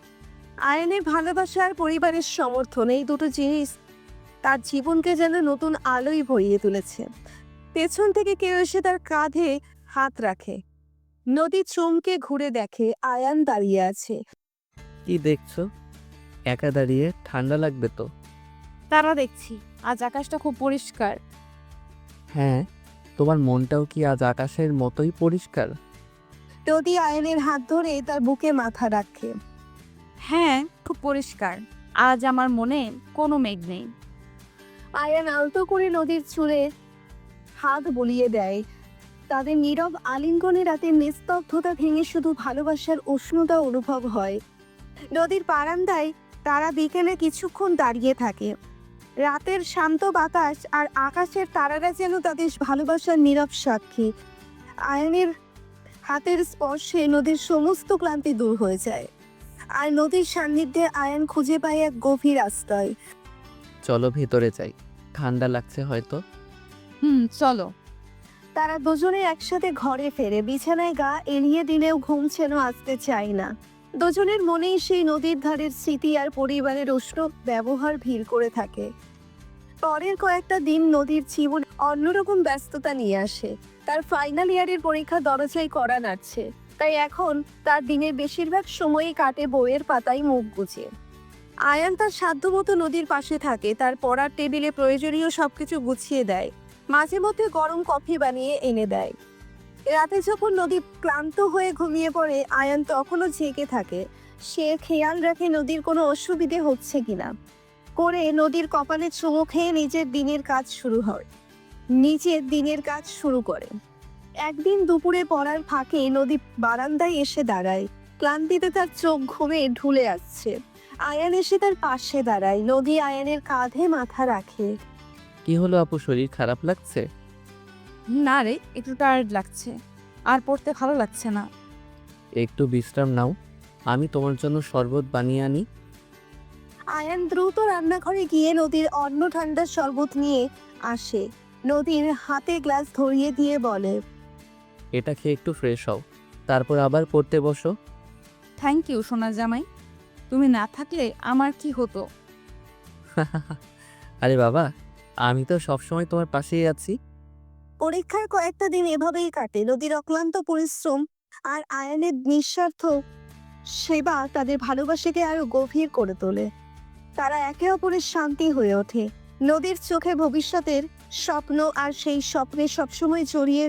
আয়ানের ভালোবাসা আর পরিবারের সমর্থন, এই দুটো জিনিস তার জীবনকে যেন নতুন আলোয় ভরিয়ে তুলেছে। পেছন থেকে কেউ এসে তার কাঁধে হাত রাখে। নদী চমকে ঘুরে দেখে আয়ান দাঁড়িয়ে আছে। কি দেখছো? একা দাঁড়িয়ে ঠান্ডা লাগবে তো? তারা দেখছি। আজ আকাশটা খুব পরিষ্কার। হ্যাঁ, তোমার মনটাও কি আজ আকাশের মতোই পরিষ্কার? নদী আয়নের হাত ধরে তার বুকে মাথা রাখে। হ্যাঁ, খুব পরিষ্কার। আজ আমার মনে কোনো মেঘ নেই। আয়ান আলতো করে নদীর চুলে হাত বুলিয়ে দেয়। তাদের নীরব আলিঙ্গনে রাতের নিস্তব্ধতা ভেঙে শুধু ভালোবাসার উষ্ণতা অনুভব হয়। নদীর বারান্দায় তারা বিকেলে কিছুক্ষণ দাঁড়িয়ে থাকে। রাতের শান্ত বাতাস আর আকাশের তারারা যেন তাদের ভালোবাসার নীরব সাক্ষী। আয়নের হাতের স্পর্শে নদীর সমস্ত ক্লান্তি দূর হয়ে যায়, আর নদীর সান্নিধ্যে আয়ন খুঁজে পায় এক গভীর আশ্রয়। চলো ভেতরে যাই, ঠান্ডা লাগছে হয়তো। চলো। তারা দুজনে একসাথে ঘরে ফেরে। বিছানায় গা এড়িয়ে দিলেও ঘুম যেন আসতে চায় না। দুজনের মনেই সেই নদীর ধারের স্মৃতি আর পরিবারের উষ্ণ ব্যবহার ভিড় করে থাকে। পরের কয়েকটা দিন নদীর জীবন অন্যরকম ব্যস্ততা নিয়ে আসে। তার ফাইনাল ইয়ারের পরীক্ষা দরজায় কড়া নাড়ছে, তাই এখন তার দিনের বেশিরভাগ সময়ই কাটে বইয়ের পাতায় মুখ গুজে। আয়ান তার সাধ্যমতো নদীর পাশে থাকে, তার পড়ার টেবিলে প্রয়োজনীয় সবকিছু গুছিয়ে দেয়, মাঝে মধ্যে গরম কফি বানিয়ে এনে দেয়। রাতে যখন নদী ক্লান্ত হয়ে ঘুমিয়ে পড়ে, আয়ান তখনও জেগে থাকে। সে খেয়াল রাখে নদীর কোনো অসুবিধে হচ্ছে কিনা। করে নদীর কপালে চুমু খেয়ে নিজের দিনের কাজ শুরু করে। একদিন দুপুরে পড়ার ফাঁকে নদী বারান্দায় এসে দাঁড়ায়। ক্লান্তিতে তার চোখ ঘুমে ঢুলে আসছে। আয়ান এসে তার পাশে দাঁড়ায়। নদী আয়ানের কাঁধে মাথা রাখে। কি হলো আপু, শরীর খারাপ লাগছে? না রে, একটু টায়ার্ড লাগছে, আর পড়তে ভালো লাগছে না। একটু বিশ্রাম নাও, আমি তোমার জন্য শরবত বানিয়ে আনি। আয়ান দ্রুত রান্নাঘরে গিয়ে নদীর অন্য ঠান্ডার শরবত নিয়ে আসে। নদীর হাতে গ্লাস ধরিয়ে দিয়ে বলে, এটা খেয়ে একটু ফ্রেশ হও, তারপর আবার পড়তে বসো। থ্যাংক ইউ সোনা জামাই, তুমি না থাকলে আমার কি হতো। আরে বাবা, আমি তো সবসময় তোমার পাশেই আছি। পরীক্ষার কয়েকটা দিন এভাবেই কাটে। নদীর অক্লান্ত পরিশ্রম আর আয়ানের নিঃস্বার্থ সেবা তাদের ভালোবাসাকে আরো গভীর করে তোলে। তারা একে অপরের শান্তি হয়ে ওঠে। নদীর চোখে ভবিষ্যতের স্বপ্ন, আর সেই স্বপ্নে সবসময় জড়িয়ে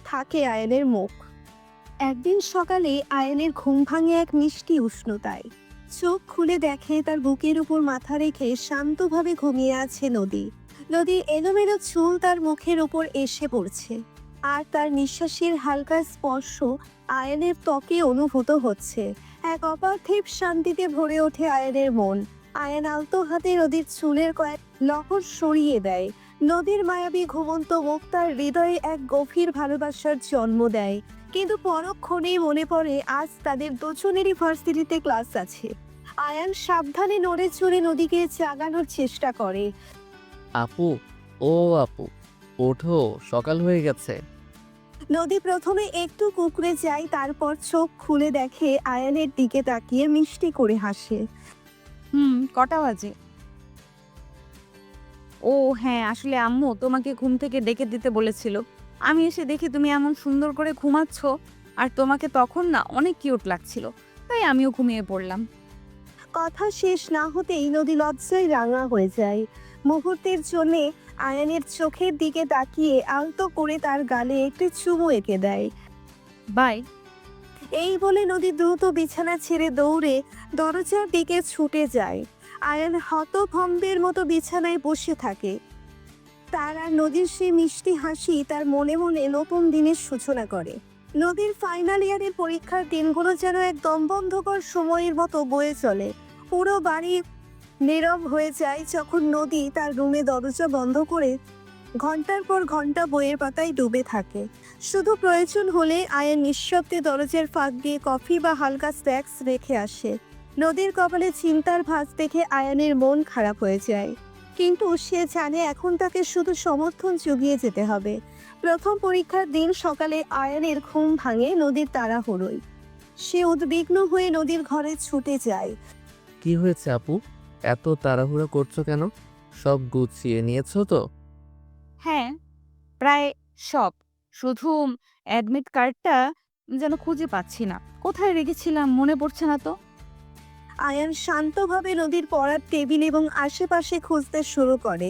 থাকে আয়নের মুখ। একদিন সকালে আয়নের ঘুম ভাঙে এক মিষ্টি উষ্ণতায়। চোখ খুলে দেখে তার বুকের উপর মাথা রেখে শান্তভাবে ঘুমিয়ে আছে নদী। নদীর এলোমেলো চুল তার মুখের উপর এসে পড়ছে, আর তার নিঃশ্বাসের হালকা স্পর্শ আয়নের ত্বকে অনুভূত হচ্ছে। এক অপার্থিব শান্তিতে ভরে ওঠে আয়নের মন। আয়ন আলতো হাতে নদীর চুলের কয়েক লহর সরিয়ে দেয়। নদীর মায়াবী ঘুমন্ত মুখ তার হৃদয়ে এক গভীর ভালোবাসার জন্ম দেয়। কিন্তু পরক্ষণেই মনে পড়ে আজ তাদের দুজনেরই ভার্সিটিতে ক্লাস আছে। আয়ান সাবধানে নড়ে চড়ে নদীকে জাগানোর চেষ্টা করে। আপু, ও আপু, ওঠো, সকাল হয়ে গেছে। নদী প্রথমে একটু কুঁকড়ে যায়, তারপর চোখ খুলে দেখে আয়ানের দিকে তাকিয়ে মিষ্টি করে হাসে। কটা বাজে? ও হ্যাঁ, আসলে আম্মু তোমাকে ঘুম থেকে ডেকে দিতে বলেছিল। আমি এসে দেখি তুমি এমন সুন্দর করে ঘুমাচ্ছ, আর তোমাকে তখন না অনেক কিউট লাগছিল, তাই আমিও ঘুমিয়ে পড়লাম। কথা শেষ না হতেই নদী লজ্জায় রাঙা হয়ে যায়। মুহূর্তের জন্যে আয়ানের চোখের দিকে তাকিয়ে আলতো করে তার গালে একটি চুমু এঁকে দেয়। বাই। এই বলে নদী দ্রুত বিছানা ছেড়ে দৌড়ে দরজার দিকে ছুটে যায়। আয়ান হতভম্বের মতো বিছানায় বসে থাকে। তার আর নদীর সেই মিষ্টি হাসি তার মনে মনে নতুন দিনের সূচনা করে। নদীর ফাইনাল ইয়ারের পরীক্ষার দিনগুলো যেন এক দমবন্ধকর সময়ের মতো বয়ে চলে। পুরো বাড়ি নীরব হয়ে যায় যখন নদী তার রুমে দরজা বন্ধ করে ঘন্টার পর ঘন্টা বইয়ের পাতায় ডুবে থাকে। শুধু প্রয়োজন হলে আয়ান নিঃশব্দে দরজার ফাঁক দিয়ে কফি বা হালকা স্ন্যাক্স রেখে আসে। নদীর কপালে চিন্তার ভাঁজ দেখে আয়ানের মন খারাপ হয়ে যায়, কিন্তু সে জানে এখন তাকে শুধু সমর্থন জুগিয়ে যেতে হবে। প্রথম পরীক্ষার দিন সকালে আয়ানের ঘুম ভাঙে নদীর তাড়াহুড়োয়। সে উদ্বিগ্ন হয়ে নদীর ঘরে ছুটে যায়। কি হয়েছে আপু, এত তাড়াহুড়ো করছো কেন? সব গুছিয়ে নিয়েছো তো? হ্যাঁ, প্রায় সব। শুধু অ্যাডমিট কার্ডটা যেন খুঁজে পাচ্ছি না, কোথায় রেখেছিলাম মনে পড়ছে না তো। আয়ান শান্তভাবে নদীর পড়ার টেবিল এবং আশেপাশে খুঁজতে শুরু করে।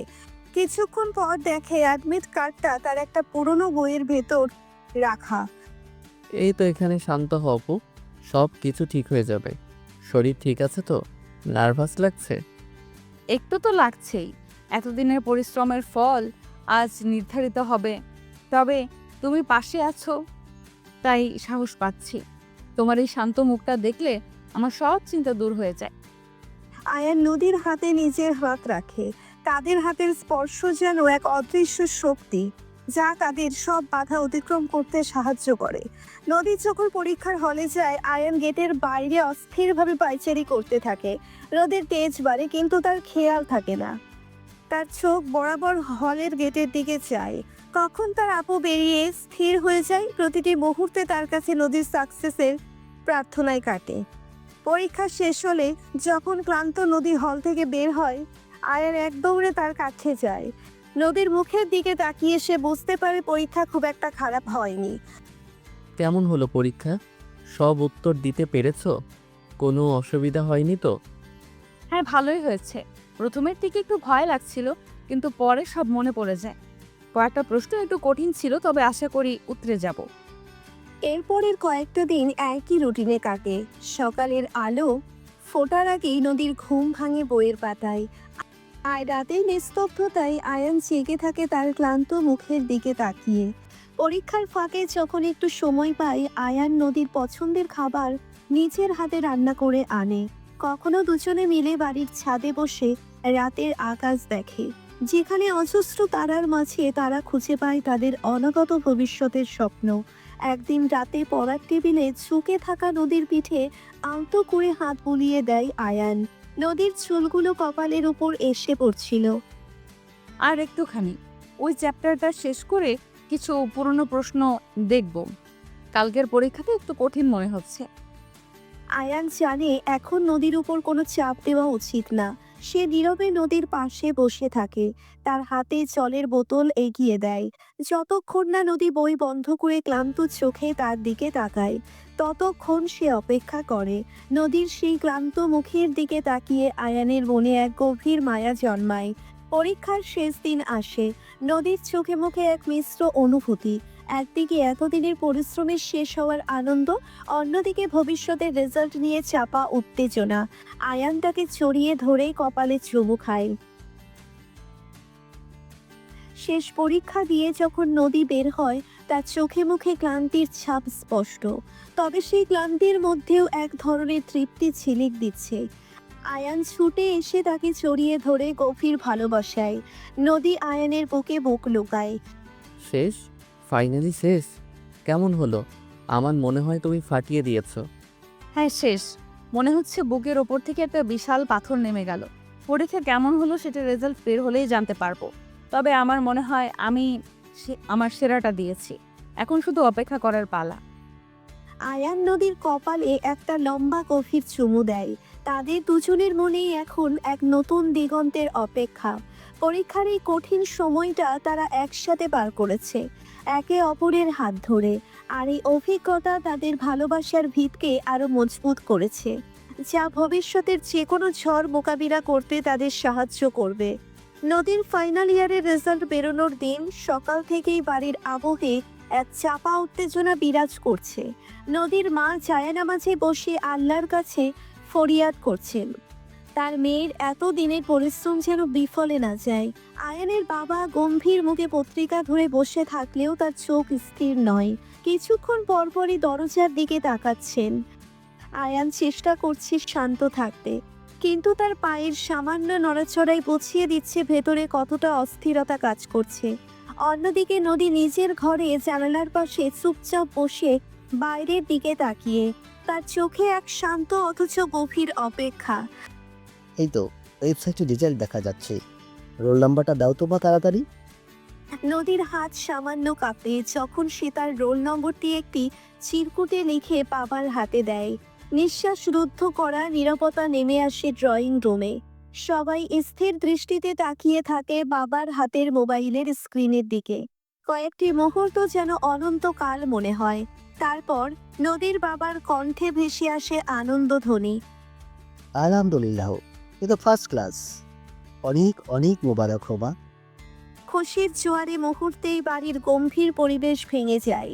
কিছুক্ষণ পর দেখে অ্যাডমিট কার্ডটা তার একটা পুরনো বইয়ের ভেতর রাখা। এই তো এখানে শান্ত হও অপু, সব কিছু ঠিক হয়ে যাবে। শরীর ঠিক আছে তো? নার্ভাস লাগছে? একটু তো লাগছেই, এতদিনের পরিশ্রমের ফল আজ নির্ধারিত হবে। তবে তুমি পাশে আছো তাই সাহস পাচ্ছি। তোমার এই শান্ত মুখটা দেখলে আমার সব চিন্তা দূর হয়ে যায়। আয়ান নদীর হাতে নিজের হাত রাখে। তাদের হাতের স্পর্শ যেন এক অদৃশ্য শক্তি, যা তাদের সব বাধা অতিক্রম করতে সাহায্য করে। নদী যখন পরীক্ষার হলে যায়, আয়ান গেটের বাইরে অস্থিরভাবে পায়চারি করতে থাকে। রোদের তেজ বাড়ে, কিন্তু তার খেয়াল থাকে না। তার চোখ বরাবর হলের গেটের দিকে যায়। কখন তার আপু বেরিয়ে স্থির হয়ে যায়। প্রতিটি মুহূর্তে তার কাছে নদীর সাকসেসের প্রার্থনায় কাটে। পরীক্ষা শেষ হলে যখন ক্লান্ত নদী হল থেকে বের হয়, আয়ান এক দৌড়ে তার কাছে যায়। নদীর মুখের দিকে তাকিয়ে সে বুঝতে পারে পরীক্ষা খুব একটা খারাপ হয়নি। কেমন হলো পরীক্ষা? সব উত্তর দিতে পেরেছো? কোনো অসুবিধা হয়নি তো? হ্যাঁ, ভালোই হয়েছে। প্রথমের দিকে একটু ভয় লাগছিল, কিন্তু পরে সব মনে পড়ে যায়। কয়েকটা প্রশ্ন একটু কঠিন ছিল, তবে আশা করি উতরে যাব। এরপরের কয়েকটা দিন একই রুটিনে কাটে। সকালের আলো ফোটার আগেই নদীর ঘুম ভাঙে বইয়ের পাতায়। আর রাতের নিস্তব্ধতায় আয়ান জেগে থাকে তার ক্লান্ত মুখের দিকে তাকিয়ে। পরীক্ষার ফাঁকে যখন একটু সময় পায়, আয়ান নদীর পছন্দের খাবার নিজের হাতে রান্না করে আনে। কখনো দুজনে মিলে বাড়ির ছাদে বসে রাতের আকাশ দেখে, যেখানে অজস্র তারার মাঝে তারা খুঁজে পায় তাদের অনাগত ভবিষ্যতের স্বপ্ন। একদিন রাতে পড়ার টেবিলে ঝুঁকে থাকা নদীর পিঠে আলতো করে হাত বুলিয়ে দেয় আয়ান। নদীর চুলগুলো কপালের উপর এসে পড়ছিল। আর একটুখানি, ওই চ্যাপ্টারটা শেষ করে কিছু পুরনো প্রশ্ন দেখব। কালকের পরীক্ষাতে একটু কঠিন মনে হচ্ছে। আয়ান জানে এখন নদীর উপর কোনো চাপ দেওয়া উচিত না। সে নীরবে নদীর পাশে বসে থাকে, তার হাতে জলের বোতল এগিয়ে দেয়। যতক্ষণ না নদী বই বন্ধ করে ক্লান্ত চোখে তার দিকে তাকায়, ততক্ষণ সে অপেক্ষা করে। নদীর সেই ক্লান্ত মুখের দিকে তাকিয়ে আয়ানের মনে এক গভীর মায়া জন্মায়। পরীক্ষার শেষ দিন আসে। নদীর চোখে মুখে এক মিশ্র অনুভূতি। একদিকে এতদিনের পরিশ্রমের শেষ হওয়ার আনন্দ, অন্যদিকে ভবিষ্যতের রেজাল্ট নিয়ে চাপা উত্তেজনা। আয়ান তাকে জড়িয়ে ধরে কপালে চুমু খায়। শেষ পরীক্ষা দিয়ে যখন নদী বের হয়, তার চোখে মুখে ক্লান্তির ছাপ স্পষ্ট। তবে সেই ক্লান্তির মধ্যেও এক ধরনের তৃপ্তি ঝিলিক দিচ্ছে। আয়ান ছুটে এসে তাকে জড়িয়ে ধরে গভীর ভালোবাসায়। নদী আয়ানের বুকে বুক লুকায়। শেষ? ফাইনালি শেষ? কেমন হলো? আমার মনে হয় তুমি ফাটিয়ে দিয়েছো। হ্যাঁ, শেষ। মনে হচ্ছে বুকের ওপর থেকে একটা বিশাল পাথর নেমে গেল। পরীক্ষা কেমন হলো সেটা রেজাল্ট বের হলেই জানতে পারবো। তবে আমার মনে হয় আমি আমার সেরাটা দিয়েছি। এখন শুধু অপেক্ষা করার পালা। আয়ান নদীর কপালে একটা লম্বা গভীর চুমু দেয়। তাদের দুজনের মনেই এখন এক নতুন দিগন্তের অপেক্ষা। পরীক্ষার এই কঠিন সময়টা তারা একসাথে পার করেছে, একে অপরের হাত ধরে। আর এই অভিজ্ঞতা তাদের ভালোবাসার ভিতকে আরো মজবুত করেছে, যা ভবিষ্যতের যে কোনো ঝড় মোকাবিলা করতে তাদের সাহায্য করবে। নদীর ফাইনাল ইয়ারের রেজাল্ট বেরোনোর দিন সকাল থেকেই বাড়ির আবহে এক চাপা উত্তেজনা বিরাজ করছে। নদীর মা জায়নামাজে বসে আল্লাহর কাছে ফরিয়াদ করছেন, তার মেয়ের এত দিনের পরিশ্রম যেন বিফলে না যায়। আয়ানের বাবা গম্ভীর মুখে পত্রিকা ধরে বসে থাকলেও তার চোখ স্থির নয়। কিছুক্ষণ পরপরই দরজার দিকে তাকাচ্ছেন। আয়ান চেষ্টা করছে শান্ত থাকতে, কিন্তু তার পায়ের সামান্য নড়াচড়াই বুঝিয়ে দিচ্ছে ভেতরে কতটা অস্থিরতা কাজ করছে। অন্যদিকে নদী নিজের ঘরে জানালার পাশে চুপচাপ বসে বাইরের দিকে তাকিয়ে, তার চোখে এক শান্ত অথচ গভীর অপেক্ষা। এই তো ওয়েবসাইটে রেজাল্ট দেখা যাচ্ছে। রোল নাম্বারটা দাও তো মা তাড়াতাড়ি। নদীর হাত সামান্য কাঁপে যখন সে তার রোল নম্বরটি একটি চিরকুটে লিখে বাবার হাতে দেয়। নিঃশ্বাস রুদ্ধ করা নীরবতা নেমে আসে ড্রয়িং রুমে। সবাই স্থির দৃষ্টিতে তাকিয়ে থাকে বাবার হাতের মোবাইলের স্ক্রিনের দিকে। কয়েকটি মুহূর্ত যেন অনন্তকাল মনে হয়। তারপর নদীর বাবার কণ্ঠে ভেসে আসে আনন্দধ্বনি। আলহামদুলিল্লাহ, এ তো ফার্স্ট ক্লাস। অনেক অনেক মোবারক হো মা। খুশির জোয়ারে মুহূর্তেই বাড়ির গম্ভীর পরিবেশ ভেঙে যায়।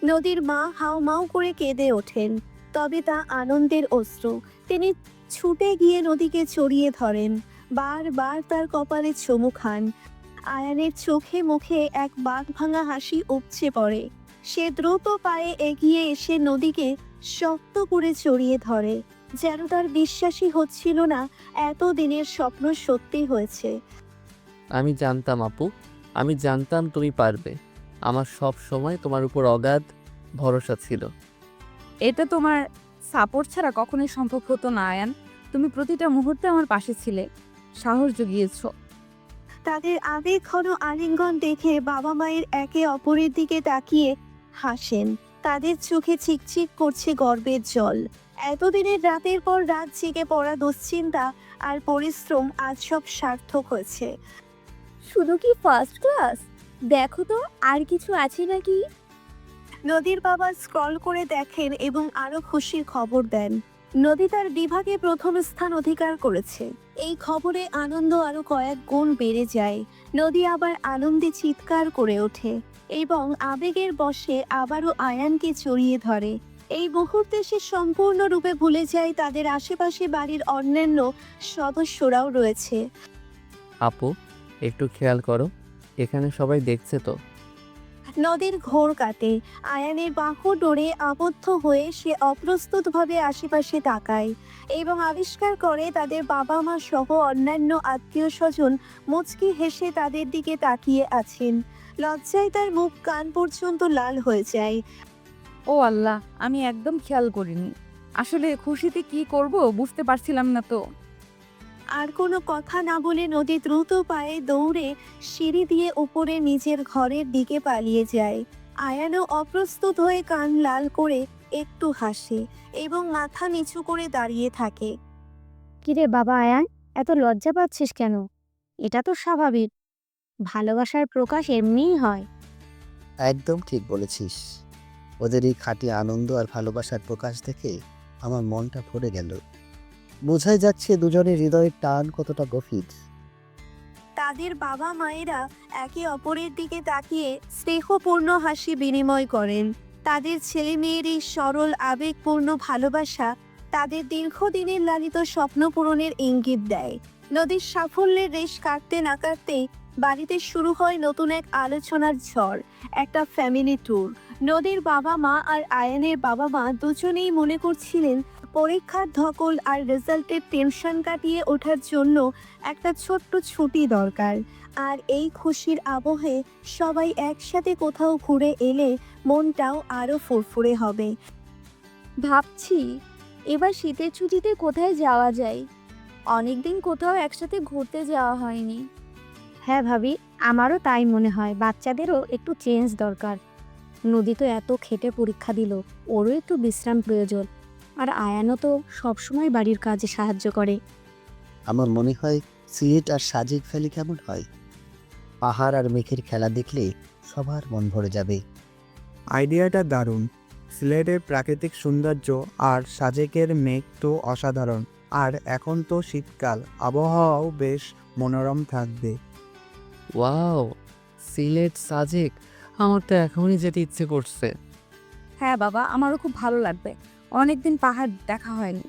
নদীর মা হাউমাউ করে কেঁদে ওঠেন, তবে তা আনন্দের অশ্রু। তিনি ছুটে গিয়ে নদীকে জড়িয়ে ধরেন, বারবার তার কপালে চুমু খান। আয়ানের চোখে মুখে এক বাঁধ ভাঙা হাসি উপচে পড়ে। সে দ্রুত পায়ে এগিয়ে এসে নদীকে শক্ত করে জড়িয়ে ধরে, যেন তার বিশ্বাসই হচ্ছিল না এতদিনের স্বপ্ন সত্যি হয়েছে। আমি জানতাম আপু, আমি জানতাম তুমি পারবে। আমার সব সময় তোমার উপর অগাধ ভরসা ছিল। এটা তোমার সাপোর্ট ছাড়া কখনোই সম্ভব হতো না আয়ান। তুমি প্রতিটা মুহূর্তে আমার পাশে ছিলে, সাহস জুগিয়েছো। তাদের আবেগ ঘন আলিঙ্গন দেখে বাবা মায়ের একে অপরের দিকে তাকিয়ে হাসেন। তাদের চোখে চিকচিক করছে গর্বের জল। এতদিনের রাতের পর রাত জেগে পড়া দুশ্চিন্তা আর পরিশ্রম আজ সব সার্থক হয়েছে। শুধু কি ফার্স্ট ক্লাস? দেখো তো আর কিছু আছে নাকি। নদীর বাবা স্ক্রল করে দেখেন এবং আরো খুশির খবর দেন। নদী তার বিভাগে প্রথম স্থান অধিকার করেছে। এই খবরে আনন্দ আরো কয়েক গুণ বেড়ে যায়। নদী আবার আনন্দে চিৎকার করে ওঠে এবং আবেগের বশে আবারও আয়ানকে জড়িয়ে ধরে। এই মুহূর্তে সে সম্পূর্ণরূপে ভুলে যায় তাদের আশেপাশে বাড়ির অন্যান্য সদস্যরাও রয়েছে। আপু, একটু খেয়াল করো, এখানে সবাই দেখছে তো। নদীর ঘোর কাটে। আয়ানের বাহু ডোরে আবদ্ধ হয়ে সে অপ্রস্তুতভাবে আশেপাশে তাকায় এবং আবিষ্কার করে তাদের বাবা মা সহ অন্যান্য আত্মীয় স্বজন মুচকি হেসে তাদের দিকে তাকিয়ে আছেন। লজ্জায় তার মুখ কান পর্যন্ত লাল হয়ে যায়। ও আল্লাহ, আমি একদম খেয়াল করিনি। আসলে খুশিতে কি করব বুঝতে পারছিলাম না তো। আর কোনো কথা না বলে নদী দ্রুত পায়ে দৌড়ে সিঁড়ি দিয়ে উপরে নিজের ঘরের দিকে পালিয়ে যায়। আয়ানও অপ্রস্তুত হয়ে কান লাল করে একটু হাসে এবং মাথা নিচু করে দাঁড়িয়ে থাকে। কিরে বাবা আয়ান, এত লজ্জা পাচ্ছিস কেন? এটা তো স্বাভাবিক, ভালোবাসার প্রকাশ এমনিই হয়। একদম ঠিক বলেছিস। ওদের এই খাঁটি আনন্দ আর ভালোবাসার প্রকাশ দেখে আমার মনটা ভরে গেল। বোঝাই যাচ্ছে দুজনের হৃদয়ের টান কতটা গভীর। তাদের বাবা মায়েরা একে অপরের দিকে তাকিয়ে স্নেহপূর্ণ হাসি বিনিময় করেন। তাদের ছেলে মেয়ের এই সরল আবেগপূর্ণ ভালোবাসা তাদের দীর্ঘদিনের লালিত স্বপ্ন পূরণের ইঙ্গিত দেয়। নদীর সাফল্যের রেশ কাটতে না কাটতেই বাড়িতে শুরু হয় নতুন এক আলোচনার ঝড়, একটা ফ্যামিলি ট্যুর। নদীর বাবা মা আর আয়ানের বাবা মা দুজনেই মনে করছিলেন পরীক্ষার ধকল আর রেজাল্টের টেনশন কাটিয়ে ওঠার জন্য একটা ছোট্ট ছুটি দরকার। আর এই খুশির আবহে সবাই একসাথে কোথাও ঘুরে এলে মনটাও আরো ফুরফুরে হবে। ভাবছি এবার শীতের ছুটিতে কোথায় যাওয়া যায়। অনেকদিন কোথাও একসাথে ঘুরতে যাওয়া হয়নি। হ্যাঁ ভাবি, আমারও তাই মনে হয়। বাচ্চাদেরও একটু চেঞ্জ দরকার। নদী তো এত খেটে পরীক্ষা দিল, ওরও একটু বিশ্রাম প্রয়োজন। আর আয়ানও তো সবসময় বাড়ির কাজে সাহায্য করে। আমার মনে হয় সিলেট আর সাজেক ভ্যালি কেমন হয়? পাহাড় আর মেঘের খেলা দেখলে সবার মন ভরে যাবে। আইডিয়াটা দারুণ। সিলেটের প্রাকৃতিক সৌন্দর্য আর সাজেকের মেঘ তো অসাধারণ। আর এখন তো শীতকাল, আবহাওয়াও বেশ মনোরম থাকবে। ওয়াও, সিলেট, সাজেক, আমার তো এখনই যেতে ইচ্ছে করছে। হ্যাঁ বাবা, আমারও খুব ভালো লাগবে। অনেকদিন পাহাড় দেখা হয়নি।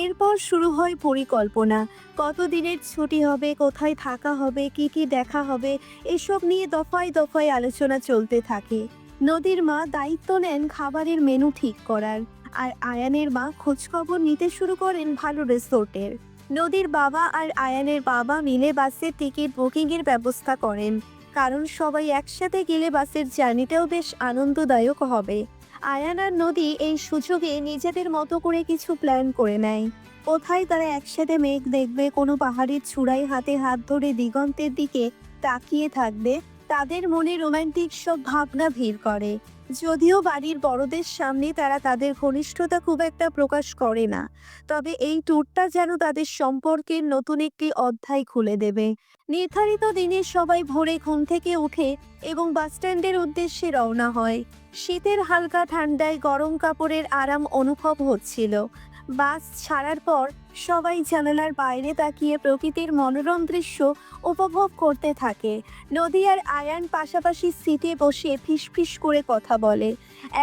এরপর শুরু হয় পরিকল্পনা। কতদিনের ছুটি হবে, কোথায় থাকা হবে, কি কি দেখা হবে, এসব নিয়ে দফায় দফায় আলোচনা চলতে থাকে। নদীর মা দায়িত্ব নেন খাবারের মেনু ঠিক করার, আর আয়ানের মা খোঁজখবর নিতে শুরু করেন ভালো রিসোর্টের। নদীর বাবা আর আয়ানের বাবা মিলে বাসের টিকিট বুকিংয়ের ব্যবস্থা করেন, কারণ সবাই একসাথে গেলে বাসের জার্নিটাও বেশ আনন্দদায়ক হবে। আয়ান আর নদী এই সুযোগে নিজেদের মতো করে কিছু প্ল্যান করে নেয়। কোথায় তারা একসাথে মেঘ দেখবে, কোনো পাহাড়ের চূড়ায় হাতে হাত ধরে দিগন্তের দিকে তাকিয়ে থাকবে, তাদের মনে রোমান্টিক সব ভাবনা ভিড় করে। যদিও বাড়ির বড়দের সামনে তারা তাদের ঘনিষ্ঠতা খুব একটা প্রকাশ করে না, তবে এই ট্যুরটা যেন তাদের সম্পর্কের নতুন একটি অধ্যায় খুলে দেবে। নির্ধারিত দিনে সবাই ভোরে ঘুম থেকে উঠে এবং বাসস্ট্যান্ডের উদ্দেশ্যে রওনা হয়। শীতের হালকা ঠান্ডায় গরম কাপড়ের আরাম অনুভব হচ্ছিল। বাস ছাড়ার পর সবাই জানালার বাইরে তাকিয়ে প্রকৃতির মনোরম দৃশ্য উপভোগ করতে থাকে। নদী আর আয়ান পাশাপাশি সিটে বসে ফিসফিস করে কথা বলে,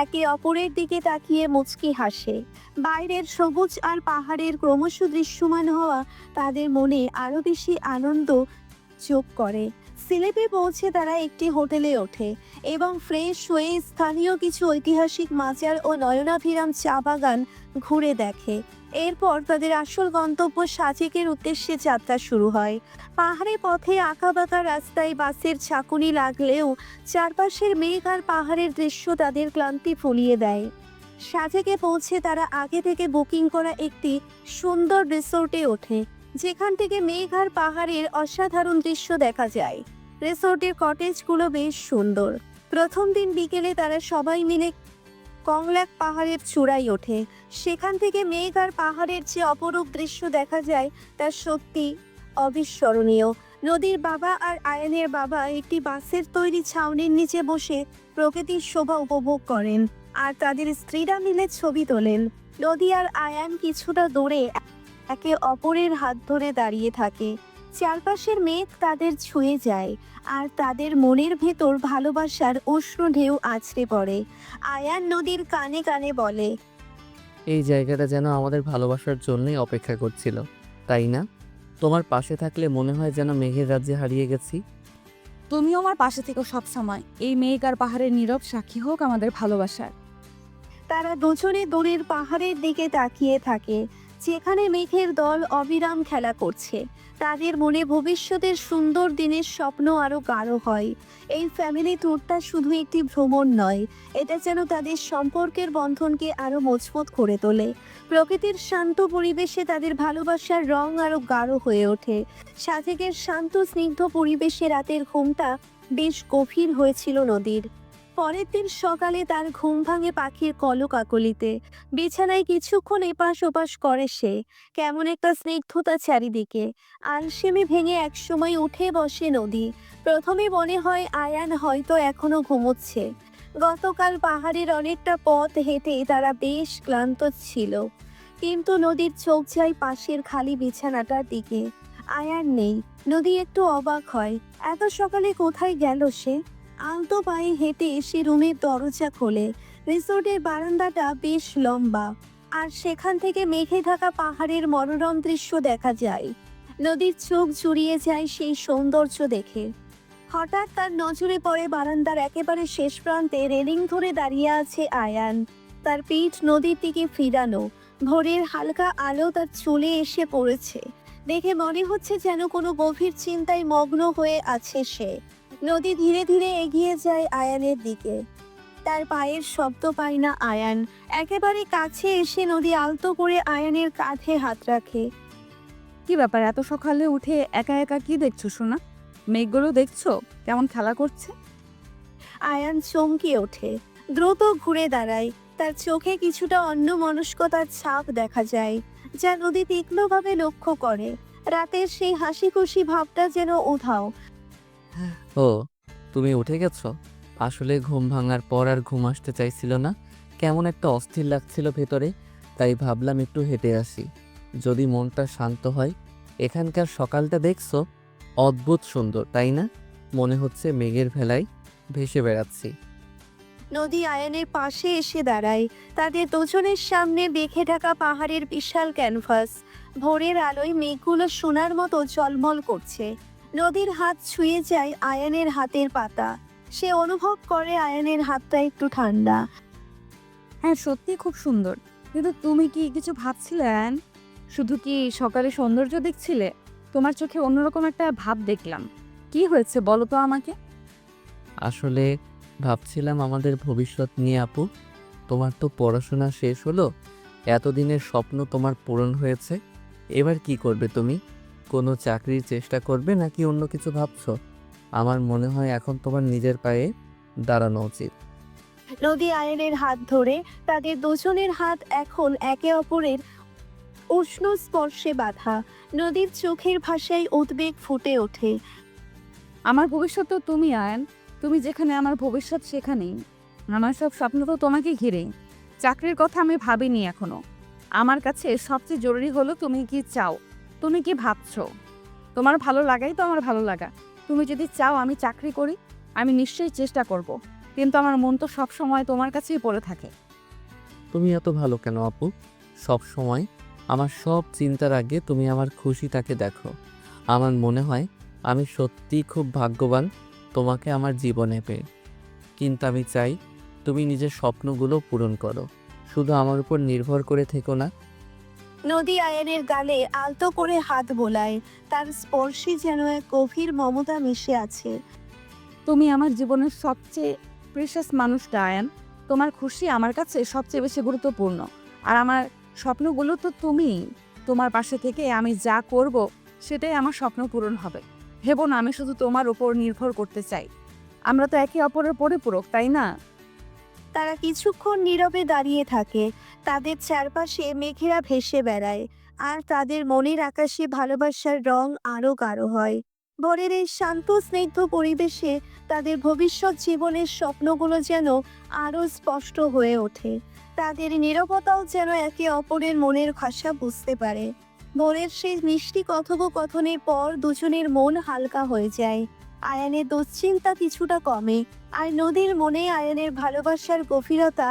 একে অপরের দিকে তাকিয়ে মুচকি হাসে। বাইরের সবুজ আর পাহাড়ের ক্রমশ দৃশ্যমান হওয়া তাদের মনে আরও বেশি আনন্দ যোগ করে। সিলেটে পৌঁছে তারা একটি হোটেলে ওঠে এবং ফ্রেশ হয়ে স্থানীয় কিছু ঐতিহাসিক মাজার ও নয়নাভিরাম চা বাগান ঘুরে দেখে। এরপর তাদের আসল গন্তব্য সাজেকের উদ্দেশ্যে যাত্রা শুরু হয়। পাহাড়ে পথে আঁকাবাঁকা রাস্তায় বাসের ঝাঁকুনি লাগলেও চারপাশের মেঘ আর পাহাড়ের দৃশ্য তাদের ক্লান্তি ভুলিয়ে দেয়। সাজেকে পৌঁছে তারা আগে থেকে বুকিং করা একটি সুন্দর রিসোর্টে ওঠে, যেখান থেকে মেঘ আর পাহাড়ের অসাধারণ দৃশ্য দেখা যায়। রিসোর্টের কটেজগুলো বেশ সুন্দর। প্রথম দিন বিকেলে তারা সবাই মিলে কংলাক পাহাড়ের চূড়ায় ওঠে। সেখান থেকে মেঘ আর পাহাড়ের যে অপরূপ দৃশ্য দেখা যায় তা সত্যি অবিস্মরণীয়। নদীর বাবা আর আয়ানের বাবা একটি বাঁশের তৈরি ছাউনির নিচে বসে প্রকৃতির শোভা উপভোগ করেন আর তাদের স্ত্রীরা মিলে ছবি তোলেন। নদী আর আয়ান কিছুটা দূরে একে অপরের হাত ধরে দাঁড়িয়ে থাকে। চারপাশের মেঘ তাদের ছুঁয়ে যায় আর তাদের মনের ভেতর ভালোবাসার উষ্ণ ঢেউ আছড়ে পড়ে। আয়ান নদীর কানে কানে বলে, এই জায়গাটা যেন আমাদের ভালোবাসার জন্যই অপেক্ষা করছিল, তাই না? তোমার পাশে থাকলে মনে হয় যেন মেঘের রাজ্যে হারিয়ে গেছি। তুমিও আমার পাশে থেকো সবসময়। এই মেঘ আর পাহাড়ের নীরব সাক্ষী হোক আমাদের ভালোবাসার। তারা দুজনে দূরের পাহাড়ের দিকে তাকিয়ে থাকে, যেখানে মেঘের দল অবিরাম খেলা করছে। তাদের মনে ভবিষ্যতের সুন্দর দিনের স্বপ্ন আরও গাঢ় হয়। এই ফ্যামিলি ট্যুরটা শুধু একটি ভ্রমণ নয়, এটা যেন তাদের সম্পর্কের বন্ধনকে আরও মজবুত করে তোলে। প্রকৃতির শান্ত পরিবেশে তাদের ভালোবাসার রং আরও গাঢ় হয়ে ওঠে। সাজেকের শান্ত স্নিগ্ধ পরিবেশে রাতের ঘুমটা বেশ গভীর হয়েছিল নদীর। পরের দিন সকালে তার ঘুম ভাঙে পাখির কলকাকলিতে। বিছানায় কিছুক্ষণ এপাশ ওপাশ করে সে, কেমন একটা স্নিগ্ধতা চারিদিকে। আলসেমি ভেঙে একসময় উঠে বসে নদী। প্রথমে মনে হয় আয়ান হয়তো এখনো ঘুমোচ্ছে। গতকাল পাহাড়ের অনেকটা পথ হেঁটে তারা বেশ ক্লান্ত ছিল, কিন্তু নদীর চোখ যায় পাশের খালি বিছানাটার দিকে। আয়ান নেই। নদী একটু অবাক হয়, এত সকালে কোথায় গেল সে? আলতো পায়ে হেঁটে এসে রুমের দরজা খোলে। রিসোর্টের বারান্দাটা বেশ লম্বা আর সেখান থেকে মেঘে ঢাকা পাহাড়ের মনোরম দৃশ্য দেখা যায়। নদীর চোখ জুড়িয়ে যায় সেই সৌন্দর্য দেখে। হঠাৎ তার নজরে পড়ে বারান্দার একেবারে শেষ প্রান্তে রেলিং ধরে দাঁড়িয়ে আছে আয়ান। তার পিঠ নদীর দিকে ফিরানো, ভোরের হালকা আলো তার চুলে এসে পড়েছে। দেখে মনে হচ্ছে যেন কোনো গভীর চিন্তায় মগ্ন হয়ে আছে সে। নদী ধীরে ধীরে এগিয়ে যায় আয়ানের দিকে। তার পায়ের শব্দ পায় না আয়ান। একেবারে কাছে এসে নদী আলতো করে আয়ানের কাঁধে হাত রাখে। কি ব্যাপার, এত সকালে উঠে একা একা কি দেখছো সোনা? মেঘগুলো দেখছো কেমন খেলা করছে? আয়ান চমকে ওঠে, দ্রুত ঘুরে দাঁড়ায়। তার চোখে কিছুটা অন্যমনস্কতার ছাপ দেখা যায়, যা নদী তীক্ষ্ণভাবে লক্ষ্য করে। রাতের সেই হাসি খুশি ভাবটা যেন উধাও। ও, তুমি উঠে গেছো? আসলে ঘুম ভাঙার পর আর ঘুম আসতে চাইছিল না, কেমন একটা অস্থির লাগছিল ভেতরে, তাই ভাবলাম একটু হেঁটে আসি, যদি মনটা শান্ত হয়। এখানকার সকালটা দেখছো, অদ্ভুত সুন্দর তাই না? মনে হচ্ছে মেঘের ভেলায় ভেসে বেড়াচ্ছি। নদী আয়ানের পাশে এসে দাঁড়ায়। তাদের দুজনের সামনে মেঘে ঢাকা পাহাড়ের বিশাল ক্যানভাস। ভোরের আলোয় মেঘগুলো সোনার মতো ঝলমল করছে। নদীর হাত ছুঁয়ে যায় আয়ানের হাতের পাতা। সে অনুভব করে আয়ানের হাতটা একটু ঠান্ডা। হ্যাঁ, সত্যি খুব সুন্দর। কিন্তু তুমি কি কিছু ভাবছিলে আয়ান? শুধু কি সকালে সৌন্দর্য দেখছিলে? তোমার চোখে অন্যরকম একটা ভাব দেখলাম। কি হয়েছে বলো তো আমাকে। আসলে ভাবছিলাম আমাদের ভবিষ্যৎ নিয়ে আপু। তোমার তো পড়াশোনা শেষ হলো, এতদিনের স্বপ্ন তোমার পূরণ হয়েছে, এবার কি করবে তুমি? কোনো চাকরির চেষ্টা করবে নাকি অন্য কিছু ভাবছো? আমার মনে হয় এখন তোমার নিজের পায়ে দাঁড়ানো উচিত। নদী আয়ানের হাত ধরে। তাদের দুজনের হাত এখন একে অপরের উষ্ণ স্পর্শে বাঁধা। নদীর চোখের ভাষায় উদ্বেগ ফুটে ওঠে। আমার ভবিষ্যৎ তো তুমি আয়ান। তুমি যেখানে আমার ভবিষ্যৎ সেখানেই। আমার সব স্বপ্ন তো তোমাকে ঘিরেই। চাকরির কথা আমি ভাবিনি এখনো। আমার কাছে সবচেয়ে জরুরি হলো তুমি কি চাও, তুমি কি ভাবছো। তোমার ভালো লাগাই তো আমার ভালো লাগা। তুমি যদি চাও আমি চাকরি করি, আমি নিশ্চয়ই চেষ্টা করব, কিন্তু আমার মন তো সব সময় তোমার কাছেই পড়ে থাকে। তুমি এত ভালো কেন আপু? সব সময় আমার সব চিন্তার আগে তুমি আমার খুশিটাকে দেখো। আমার মনে হয় আমি সত্যিই খুব ভাগ্যবান তোমাকে আমার জীবনে পেয়ে। কিন্তু আমি চাই তুমি নিজের স্বপ্নগুলো পূরণ করো, শুধু আমার উপর নির্ভর করে থেকো না। নদী আয়নের গালে আলতো করে হাত বোলায়, তার স্পর্শে যেন এক গভীর মমতা মিশে আছে। তুমি আমার জীবনের সবচেয়ে প্রেশাস মানুষটা আয়ান। তোমার খুশি আমার কাছে সবচেয়ে বেশি গুরুত্বপূর্ণ। আর আমার স্বপ্নগুলো তো তুমি, তোমার পাশে থেকে আমি যা করব সেটাই আমার স্বপ্ন পূরণ হবে। ভেবো না আমি শুধু তোমার উপর নির্ভর করতে চাই। আমরা তো একে অপরের পরিপূরক, তাই না? তারা কিছুক্ষণ নীরবে দাঁড়িয়ে থাকে, তাদের চারপাশে মেঘেরা ভেসে বেড়ায়, আর তাদের মনের আকাশে ভালোবাসার রং আরো গাঢ় হয়। ভোরের এই শান্ত স্নিগ্ধ পরিবেশে তাদের ভবিষ্যৎ জীবনের স্বপ্নগুলো যেন আরো স্পষ্ট হয়ে ওঠে। তাদের নীরবতাও যেন একে অপরের মনের ভাষা বুঝতে পারে। ভোরের সেই মিষ্টি কথোপকথনের পর দুজনের মন হালকা হয়ে যায়। আয়ানের দুশ্চিন্তা কিছুটা কমে, আর নদীর মনে আয়ানের ভালোবাসার গভীরতা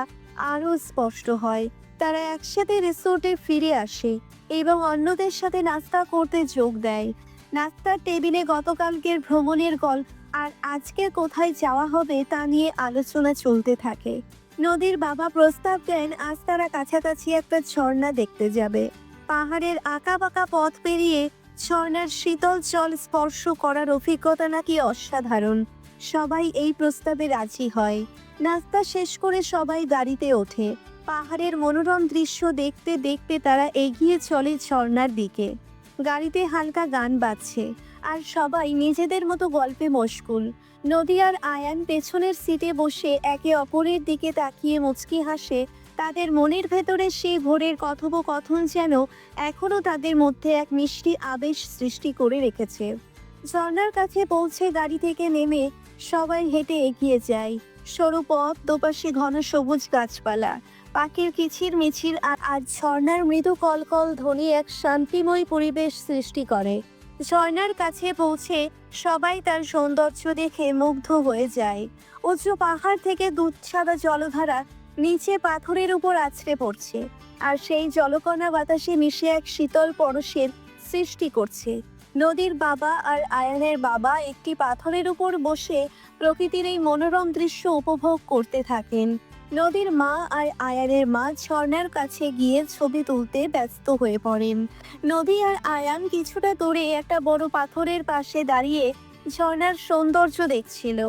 আরও স্পষ্ট হয়। তারা একসাথে রিসোর্টে ফিরে আসে এবং অন্যদের সাথে নাস্তা করতে যোগ দেয়। নাস্তার টেবিলে গতকালকের ভ্রমণের গল্প আর আজকে কোথায় যাওয়া হবে তা নিয়ে আলোচনা চলতে থাকে। নদীর বাবা প্রস্তাব দেন আজ তারা কাছাকাছি একটা ঝর্ণা দেখতে যাবে। পাহাড়ের আঁকাবাঁকা পথ পেরিয়ে ঝর্ণার শীতল জল স্পর্শ করার অভিজ্ঞতা নাকি অসাধারণ। সবাই এই প্রস্তাবে রাজি হয়। নাস্তা শেষ করে সবাই গাড়িতে ওঠে। পাহাড়ের মনোরম দৃশ্য দেখতে দেখতে তারা এগিয়ে চলে ঝর্ণার দিকে। গাড়িতে হালকা গান বাজছে, আর সবাই নিজেদের মতো গল্পে মশগুল। নদী আর আয়ান পেছনের সিটে বসে একে অপরের দিকে তাকিয়ে মুচকি হাসে। তাদের মনের ভেতরে সেই ভোরের কথোপকথন যেন এখনো তাদের মধ্যে এক মিষ্টি আবেশ সৃষ্টি করে রেখেছে। ঝর্ণার কাছে পৌঁছে গাড়ি থেকে নেমে সবাই হেঁটে এগিয়ে যায়। সরু পথ, দুপাশে ঘন সবুজ গাছপালা, পাখির কিচির মিছিল আর ঝর্ণার মৃদু কলকল ধ্বনি এক শান্তিময় পরিবেশ সৃষ্টি করে। ঝর্ণার কাছে পৌঁছে সবাই তার সৌন্দর্য দেখে মুগ্ধ হয়ে যায়। উঁচু পাহাড় থেকে দুধ সাদা জলধারা নিচে পাথরের উপর আছড়ে পড়ছে, আর সেই জলকণা বাতাসে মিশে এক শীতল পরশের সৃষ্টি করছে। নদীর বাবা আর আয়ানের বাবা একটি পাথরের উপর বসে প্রকৃতির এই মনোরম দৃশ্য উপভোগ করতে থাকেন। নদীর মা আর আয়ানের মা ঝর্ণার কাছে গিয়ে ছবি তুলতে ব্যস্ত হয়ে পড়েন। নদী আর আয়ান কিছুটা দূরে একটা বড় পাথরের পাশে দাঁড়িয়ে ঝর্ণার সৌন্দর্য দেখছিল।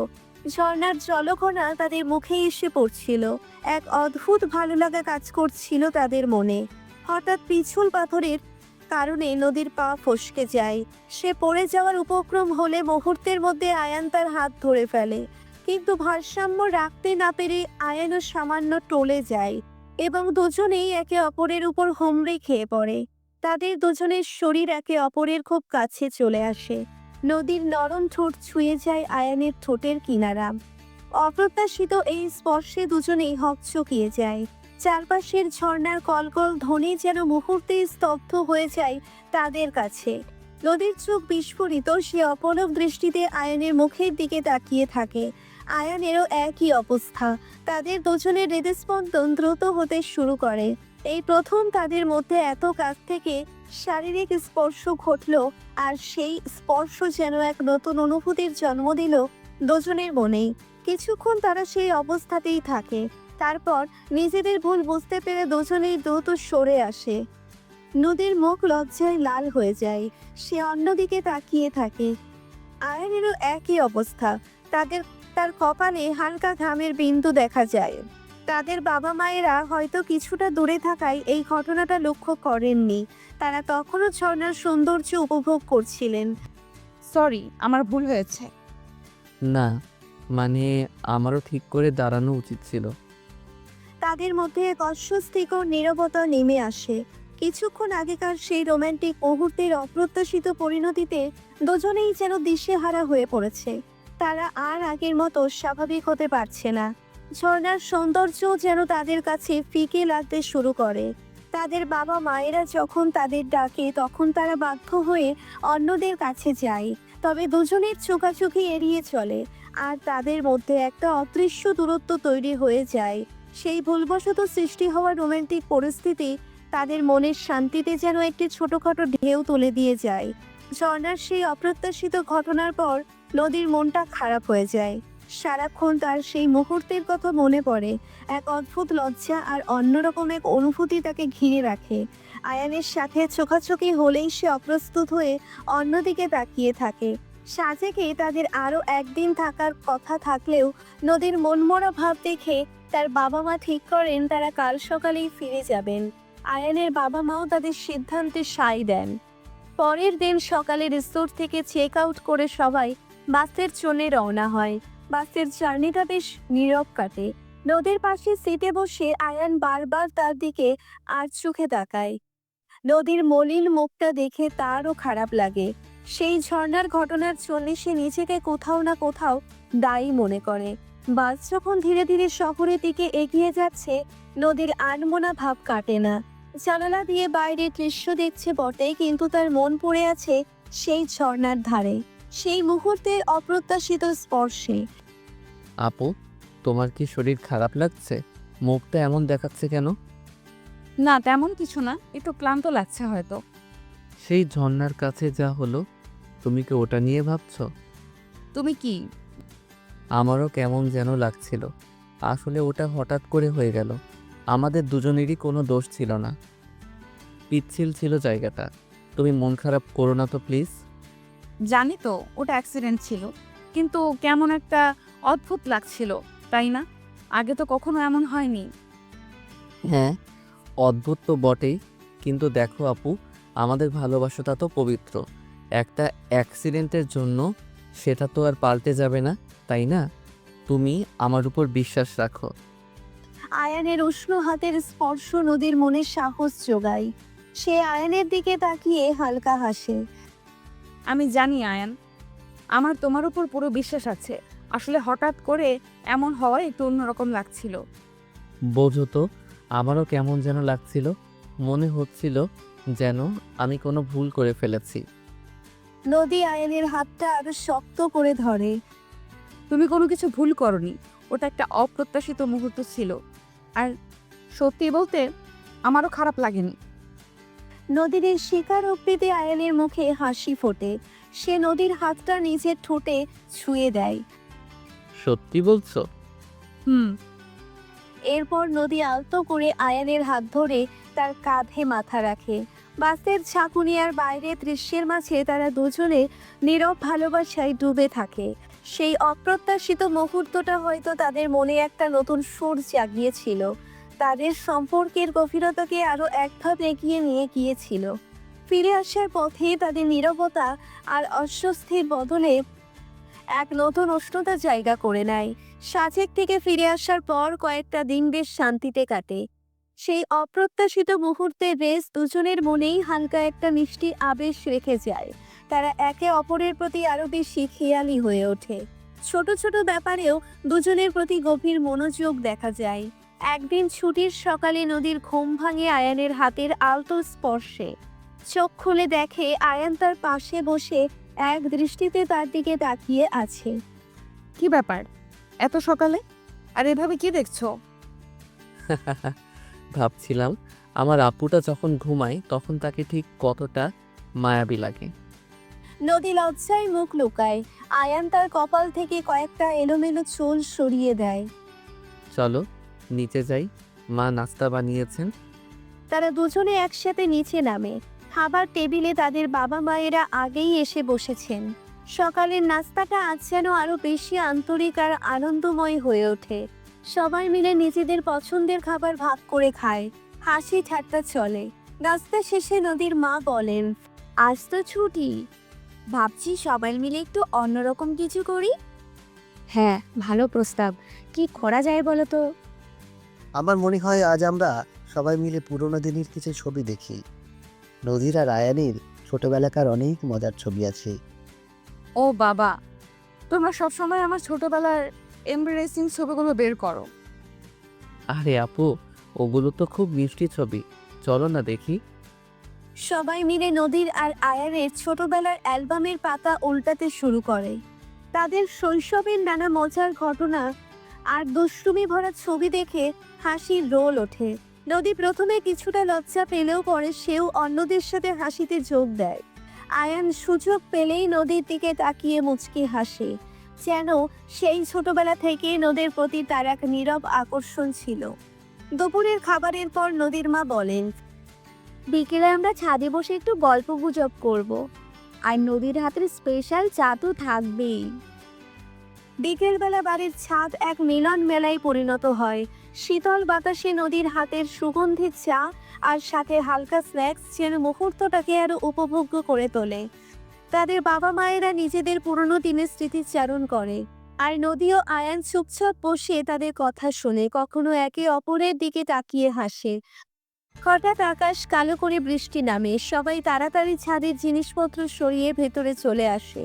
ঝর্ণার জলকণা তাদের মুখে এসে পড়ছিল। এক অদ্ভুত ভালো লাগা কাজ করছিল তাদের মনে। হঠাৎ পিছল পাথরের কারণে নদীর পা ফসকে যায়। সে পড়ে যাওয়ার উপক্রম হলে মুহূর্তের মধ্যে আয়ান তার হাত ধরে ফেলে, কিন্তু ভারসাম্য রাখতে না পেরে আয়ানও সামান্য টলে যায় এবং দুজনেই একে অপরের উপর হুমড়ি খেয়ে পড়ে। তাদের দুজনের শরীর একে অপরের খুব কাছে চলে আসে। নদীর নরম ঠোঁট ছুঁয়ে যায় আয়ানের ঠোঁটের কিনারা। অপ্রত্যাশিত এই স্পর্শে দুজনেই হকচকিয়ে যায়। চারপাশের ঝর্ণার কলকল ধ্বনি যেন মুহূর্তেই স্তব্ধ হয়ে যায় তাদের কাছে। নদীর চোখ বিস্ফোরিত, সে অপলক দৃষ্টিতে আয়ানের মুখের দিকে তাকিয়ে থাকে। আয়ানেরও একই অবস্থা। তাদের দুজনের হৃদস্পন্দন দ্রুত হতে শুরু করে। এই প্রথম তাদের মধ্যে এত কাছ থেকে শারীরিক স্পর্শ ঘটল, আর সেই স্পর্শ যেন এক নতুন অনুভূতির জন্ম দিল দুজনের মনেই। কিছুক্ষণ তারা সেই অবস্থাতেই থাকে, তারপর নিজেদের ভুল বুঝতে পেরে দুজনেই দ্রুত সরে আসে। নদীর মুখ লজ্জায় লাল হয়ে যায়, সে অন্যদিকে তাকিয়ে থাকে। আয়ানেরও একই অবস্থা। তার কপালে হালকা ঘামের বিন্দু দেখা যায়। তাদের বাবা মায়েরা হয়তো কিছুটা দূরে থাকায় এই ঘটনাটা লক্ষ্য করেননি। তারা তখনও ঝর্ণার সৌন্দর্য উপভোগ করছিলেন। সরি, আমার ভুল হয়েছে। না, মানে আমারও ঠিক করে দাঁড়ানো উচিত ছিল। তাদের মধ্যে এক অস্বস্তিকর নীরবতা নেমে আসে। কিছুক্ষণ আগেকার সেই রোমান্টিক মুহূর্তের অপ্রত্যাশিত পরিণতিতে দুজনেই যেন দিশেহারা হয়ে পড়েছে। তারা আর আগের মতো স্বাভাবিক হতে পারছে না। ঝর্ণার সৌন্দর্য যেন তাদের কাছে ফিকে লাগতে শুরু করে। তাদের বাবা মায়েরা যখন তাদের ডাকে তখন তারা বাধ্য হয়ে অন্যদের কাছে যায়, তবে দুজনের চোখাচোখি এড়িয়ে চলে আর তাদের মধ্যে একটা অদৃশ্য দূরত্ব তৈরি হয়ে যায়। সেই ভুলবশত সৃষ্টি হওয়া রোমান্টিক পরিস্থিতি তাদের মনের শান্তিতে যেন একটি ছোটখাটো ঢেউ তুলে দিয়ে যায়। ঝর্ণার সেই অপ্রত্যাশিত ঘটনার পর নদীর মনটা খারাপ হয়ে যায়। সারাক্ষণ তার সেই মুহূর্তের কথা মনে পড়ে। এক অদ্ভুত লজ্জা আর অন্যরকম এক অনুভূতি তাকে ঘিরে রাখে। আয়ানের সাথে চোখাচোখি হলেই সে অপ্রস্তুত হয়ে অন্যদিকে তাকিয়ে থাকে। সাজেকে তাদের আরও একদিন থাকার কথা থাকলেও নদীর মনমরা ভাব দেখে তার বাবা মা ঠিক করেন তারা কাল সকালেই ফিরে যাবেন। আয়ানের বাবা মাও তাদের সিদ্ধান্তে সায় দেন। পরের দিন সকালে রিসোর্ট থেকে চেক আউট করে সবাই বাসের জন্য রওনা হয়। বাসের জার্নিটা বেশ নীরব কাটে। নদীর পাশে সিটে বসে আয়ান বারবার তার দিকে আর চোখে তাকায়। নদীর মলিন মুখটা দেখে তারও খারাপ লাগে। সেই ঝর্ণার ঘটনার জন্য সে নিজেকে কোথাও না কোথাও দায়ী মনে করে। বাস যখন ধীরে ধীরে শহরের দিকে এগিয়ে যাচ্ছে, নদীর আনমনা ভাব কাটে না। জানালা দিয়ে বাইরের দৃশ্য দেখছে বটে, কিন্তু তার মন পড়ে আছে সেই ঝর্ণার ধারে, সেই মুহূর্তের অপ্রত্যাশিত স্পর্শে। আপু, তোমার কি শরীর খারাপ লাগছে? মুখটা এমন দেখাচ্ছে কেন? না, তেমন কিছু না, একটু ক্লান্ত লাগছে হয়তো। সেই ঝর্ণার কাছে যা হলো, তুমি কি ওটা নিয়ে ভাবছো? তুমি কি? আমারও কেমন যেন লাগছিল। আসলে ওটা হঠাৎ করে হয়ে গেল। আমাদের দুজনেরই কোনো দোষ ছিল না। পিচ্ছিল ছিল জায়গাটা। তুমি মন খারাপ করো না তো প্লিজ। জানি তো ওটা অ্যাক্সিডেন্ট ছিল, কিন্তু কেমন একটা অদ্ভুত লাগছিল, তাই না? আগে তো কখনো এমন হয়নি। হ্যাঁ, অদ্ভুত তো বটেই, কিন্তু দেখো আপু, আমাদের ভালোবাসাটা তো পবিত্র। একটা অ্যাক্সিডেন্টের জন্য সেটা তো আর পাল্টে যাবে না, তাই না? তুমি আমার উপর বিশ্বাস রাখো। আয়ানের উষ্ণ হাতের স্পর্শ নদীর মনে সাহস যোগায়। সে আয়ানের দিকে তাকিয়ে হালকা হাসে। আমি জানি আয়ান, আমার তোমার উপর পুরো বিশ্বাস আছে। আসলে হঠাৎ করে এমন হওয়ায় একটু অন্যরকম লাগছিল। বোঝো তো, আমারও কেমন যেন লাগছিল। মনে হচ্ছিল যেন আমি কোনো ভুল করে ফেলেছি। নদী আয়ানের হাতটা আরো শক্ত করে ধরে। তুমি কোনো কিছু ভুল করনি, ওটা একটা অপ্রত্যাশিত মুহূর্ত ছিল। আর সত্যি বলতে আমারও খারাপ লাগেনি। নদীর এই স্বীকারোক্তিতে আয়ানের মুখে হাসি ফোটে। সে নদীর হাতটা নিজের ঠোঁটে ছুঁয়ে দেয়। সত্যি বলছো? হুম। এরপর নদী আলতো করে আয়ানের হাত ধরে তার কাঁধে মাথা রাখে। বাসের ঝাঁকুনিয়ার বাইরে দৃশ্যের মাঝে তারা দুজনে নীরব ভালোবাসায় ডুবে থাকে। সেই অপ্রত্যাশিত মুহূর্তটা হয়তো তাদের মনে একটা নতুন সুর জাগিয়েছিল, তাদের সম্পর্কের গভীরতাকে আরো এক ধাপ এগিয়ে নিয়ে গিয়েছিল। ফিরে আসার পথে তাদের নীরবতা আর অস্বস্তির বদলে এক নতুন উষ্ণতা জায়গা করে নেয়। সাজেক থেকে ফিরে আসার পর কয়েকটা দিন বেশ শান্তিতে কাটে। সেই অপ্রত্যাশিত মুহূর্তে রেস দুজনের মনেই হালকা একটা মিষ্টি আবেশ রেখে যায়। তারা একে অপরের প্রতি আরো বেশি খেয়ালি হয়ে ওঠে। ছোট ছোট ব্যাপারেও দুজনের প্রতি গভীর মনোযোগ দেখা যায়। একদিন ছুটির সকালে নদীর ঘুম ভাঙে আয়ানের হাতের আলতো স্পর্শে। চোখ খুলে দেখে আয়ান তার পাশে বসে এক দৃষ্টিতে তার দিকে তাকিয়ে আছে। কি ব্যাপার এত সকালে? আর এভাবে কি দেখছো? ভাবছিলাম আমার আপুটা যখন ঘুমায় তখন তাকে ঠিক কতটা মায়াবী লাগে। নদী লজ্জায় মুখ লুকায়। আয়ান তার কপাল থেকে কয়েকটা এলোমেলো চুল সরিয়ে দেয়। চলো নিচে যাই, মা নাস্তা বানিয়েছেন। তারা দুজনে একসাথে নিচে নামে। খাবার টেবিলে তাদের বাবা মায়েরা আগেই এসে বসেছেন। সকালের নাস্তাটা আজ যেন আরো বেশি আন্তরিক আর আনন্দময় হয়ে ওঠে। সবাই মিলে নিজেদের পছন্দের খাবার ভাগ করে খায়, হাসি ঠাট্টা চলে। নাস্তা শেষে নদীর মা বলেন, আজ তো ছুটি, ভাবছি সবাই মিলে একটু অন্যরকম কিছু করি। হ্যাঁ, ভালো প্রস্তাব। কি করা যায় বলো তো? আমার মনে হয় আজ আমরা সবাই মিলে পুরোনো দিনের কিছু ছবি দেখি। নদীর আর আয়ানের ছোটবেলাকার অনেক মজার ছবি আছে। ও বাবা, তোমরা সবসময় আমার ছোটবেলার এমব্রেসিং ছবিগুলো বের করো। আরে আপু, ওগুলো তো খুব মিষ্টি ছবি। চলো না দেখি। সবাই মিলে নদীর আর আয়ানের ছোটবেলার অ্যালবামের পাতা উল্টাতে শুরু করে। তাদের শৈশবের নানা মজার ঘটনা আর দুষ্টুমি ভরা ছবি দেখে হাসির রোল ওঠে। নদী প্রথমে কিছুটা লজ্জা পেলেও পরে সেও অন্যদের সাথে হাসিতে যোগ দেয়। আয়ান সুযোগ পেলেই নদীর দিকে তাকিয়ে মুচকি হাসে, যেন সেই ছোটবেলা থেকে নদীর প্রতি তার এক নীরব আকর্ষণ ছিল। দুপুরের খাবারের পর নদীর মা বলেন, বিকেলে আমরা ছাদে বসে একটু গল্প গুজব করব। আর নদীর হাতের স্পেশাল চা তো থাকবেই। বিকেলবেলা বাড়ির ছাদ এক মিলন মেলায় পরিণত হয়। শীতল বাতাসে নদীর হাতের সুগন্ধি চা আর সাথে হালকা স্ন্যাক্স যেন মুহূর্তটাকে আরো উপভোগ্য করে তোলে। তাদের বাবা মায়েরা নিজেদের পুরনো দিনের স্মৃতিচারণ করে, আর নদী ও আয়ান চুপচাপ বসে তাদের কথা শুনে, কখনো একে অপরের দিকে তাকিয়ে হাসে। হঠাৎ আকাশ কালো করে বৃষ্টি নামে। সবাই তাড়াতাড়ি ছাদের জিনিসপত্র সরিয়ে ভেতরে চলে আসে।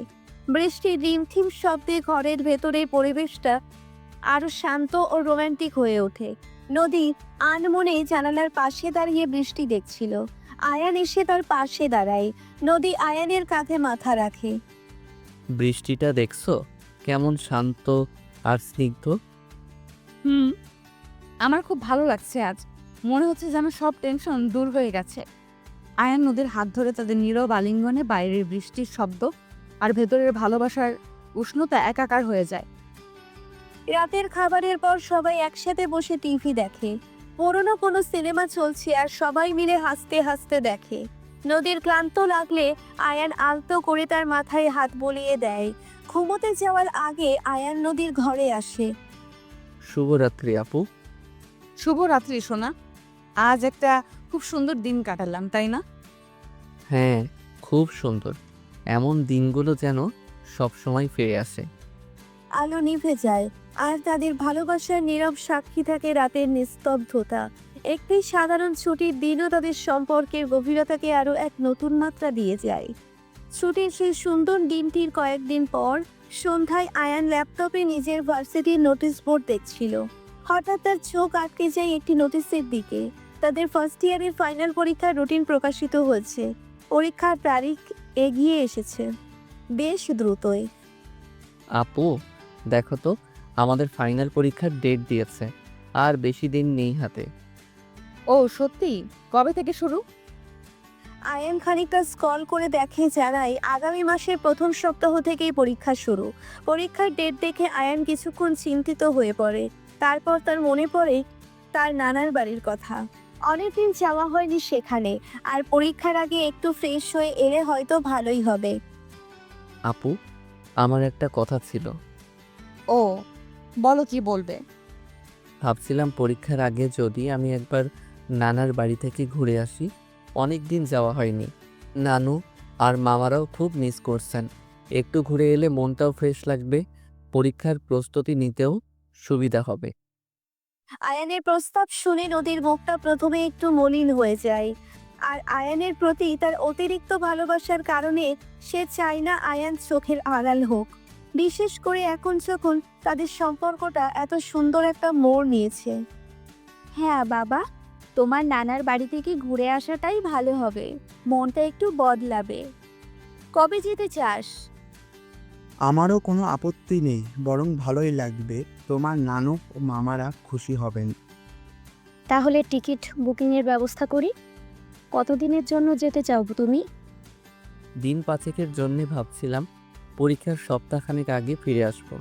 বৃষ্টির রিমথিম শব্দে ঘরের ভেতরের পরিবেশটা আরো শান্ত ও রোমান্টিক হয়ে ওঠে। নদী আনমনে জানালার পাশে দাঁড়িয়ে বৃষ্টি দেখছিল। আয়ান এসে তার পাশে দাঁড়ায়। নদী আয়ানের কাঁধে মাথা রাখে। বৃষ্টিটা দেখছো কেমন শান্ত আর স্নিগ্ধ? আমার খুব ভালো লাগছে আজ। মনে হচ্ছে যেন সব টেনশন দূর হয়ে গেছে। আয়ান নদীর হাত ধরে তাদের নীরব আলিঙ্গনে বাইরের বৃষ্টির শব্দ আর ভেতরের ভালোবাসার উষ্ণতা একাকার হয়ে যায়। রাতের খাবারের পর সবাই একসাথে বসে টিভি দেখে। পুরনো কোনো সিনেমা চলছে আর সবাই মিলে হাসতে হাসতে দেখে। নদীর ক্লান্ত লাগলে আয়ান আলতো করে তার মাথায় হাত বলিয়ে দেয়। ঘুমোতে যাওয়ার আগে আয়ান নদীর ঘরে আসে। শুভরাত্রি আপু। শুভরাত্রি সোনা। আজ একটা খুব সুন্দর দিন কাটালাম, তাই না? হ্যাঁ, খুব সুন্দর। এমন দিনগুলো যেন সব সময় ফিরে আসে। আলো নিভে যায় আর তাদের ভালোবাসার নীরব সাক্ষী থাকে রাতের নিস্তব্ধতা। একটি সাধারণ ছুটির দিনও তাদের সম্পর্কের গভীরতাকে আরো এক নতুন মাত্রা দিয়ে যায়। ছুটির সেই সুন্দর দিনটির কয়েকদিন পর সন্ধ্যায় আয়ান ল্যাপটপে নিজের ভার্সিটির নোটিশ বোর্ড দেখছিল। হঠাৎ তার চোখ আটকে যায় একটি নোটিশের দিকে। তাদের ফার্স্ট ইয়ারের ফাইনাল পরীক্ষার রুটিন প্রকাশিত হয়েছে। পরীক্ষার তারিখ এগিয়ে এসেছে, বেশ দ্রুতই। আপু দেখো তো, আমাদের ফাইনাল পরীক্ষার ডেট দিয়েছে, আর বেশি দিন নেই হাতে। ও সত্যি? কবে থেকে শুরু? আয়ান খানিকটা স্ক্রল করে দেখে, জানায় আগামী মাসের প্রথম সপ্তাহ থেকেই পরীক্ষা শুরু। পরীক্ষার ডেট দেখে আয়ান কিছুক্ষণ চিন্তিত হয়ে পড়ে। তারপর তার মনে পড়ে তার নানার বাড়ির কথা। অনেকদিন যাওয়া হয়নি সেখানে, আর পরীক্ষার আগে একটু ফ্রেশ হয়ে এলে হয়তো ভালোই হবে। আপু, আমার একটা কথা ছিল। ও বলো, কি বলবে? ভাবছিলাম পরীক্ষার আগে যদি আমি একবার নানার বাড়ি থেকে ঘুরে আসি। অনেক দিন যাওয়া হয়নি। নানু আর মামারাও খুব মিস করছেন। একটু ঘুরে এলে মনটাও ফ্রেশ লাগবে, পরীক্ষার প্রস্তুতি নিতেও সুবিধা হবে। আয়ানের প্রস্তাব শুনে নদীর মুখটা প্রথমে একটু মলিন হয়ে যায়। আর আয়ানের প্রতি তার অতিরিক্ত ভালোবাসার কারণে সে চায় না আয়ান চোখের আড়াল হোক, বিশেষ করে এখন যখন তাদের সম্পর্কটা এত সুন্দর একটা মোড় নিয়েছে। হ্যাঁ বাবা, তোমার নানার বাড়ি থেকে ঘুরে আসাটাই ভালো হবে। মনটা একটু বদলাবে। কবে যেতে চাস? আমারও কোনো আপত্তি নেই, বরং ভালোই লাগবে। তোমার নানু ও মামারা খুশি হবেন। তাহলে টিকিট বুকিংয়ের ব্যবস্থা করি। কতদিনের জন্য যেতে চাও তুমি? দিন 5 জন্যে ভাবছিলাম, পরীক্ষার সপ্তাহখানেক আগে ফিরে আসবো।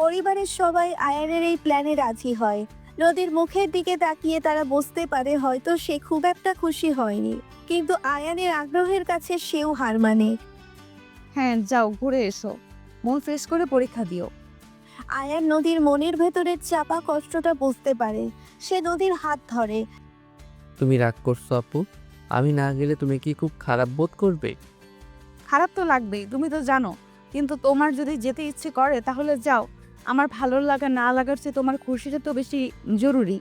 পরিবারের সবাই আয়ানের এই প্ল্যানে রাজি হয়। নদীর মুখের দিকে তাকিয়ে তারা বুঝতে পারে হয়তো সে খুব একটা খুশি হয়নি, কিন্তু আয়ানের আগ্রহের কাছে সেও হার মানে। হ্যাঁ যাও, ঘুরে এসো, মন ফ্রেশ করে পরীক্ষা দিও। আয়ান নদীর মনের ভেতরের চাপা কষ্টটা বুঝতে পারে। সে নদীর হাত ধরে। তুমি রাগ করছো আপু? আমি না গেলে তুমি কি খুব খারাপ বোধ করবে? খারাপ তো লাগবেই, তুমি তো জানো। কিন্তু তোমার যদি যেতে ইচ্ছে করে তাহলে যাও। আমার ভালো লাগা না লাগার চেয়ে তোমার খুশিটা তো বেশি জরুরি।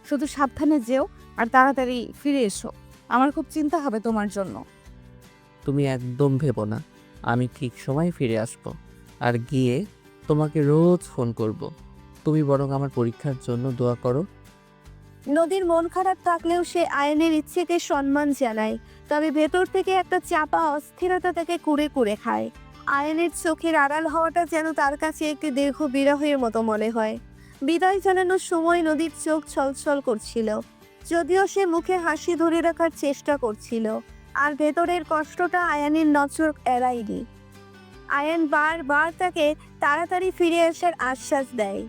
শুধু সাবধানে যেও আর তাড়াতাড়ি ফিরে এসো। আমার খুব চিন্তা হবে তোমার জন্য। তুমি একদম ভেবো না, আমি ঠিক সময় ফিরে আসবো। আর গিয়ে তোমাকে রোজ ফোন করব। তুমি বরং আমার পরীক্ষার জন্য দোয়া করো। নদীর মন খারাপ থাকলেও সে আয়নের ইচ্ছেকে সম্মান জানায়, তবে ভেতর থেকে একটা চাপা অস্থিরতা তাকে কুড়ে কুড়ে খায়। আয়নের চোখের আড়াল হওয়াটা যেন তার কাছে একটি দীর্ঘ বিরহের মতো মনে হয়। বিদায় জানানোর সময় নদীর চোখ ছলছল করছিল, যদিও সে মুখে হাসি ধরে রাখার চেষ্টা করছিল, আর ভেতরের কষ্টটা আয়ানের নজর এড়ায়নি। আয়ান বারবার তাকে তাড়াতাড়ি ফিরে আসার আশ্বাস দেয়,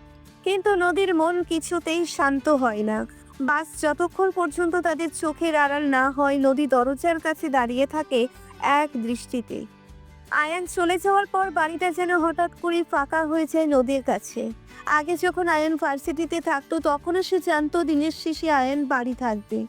কিন্তু নদীর মন কিছুতেই শান্ত হয় না। বাস যতক্ষণ পর্যন্ত তাদের চোখের আড়াল না হয়, নদী দরজার কাছে দাঁড়িয়ে থাকে এক দৃষ্টিতে। আয়ান চলে যাওয়ার পর বাড়িটা যেন হঠাৎ করে ফাঁকা হয়ে যায় নদীর কাছে। আগে যখন আয়ান ভার্সিটিতে থাকতো তখনও সে জানতো দিনের শেষে আয়ান বাড়ি থাকবে,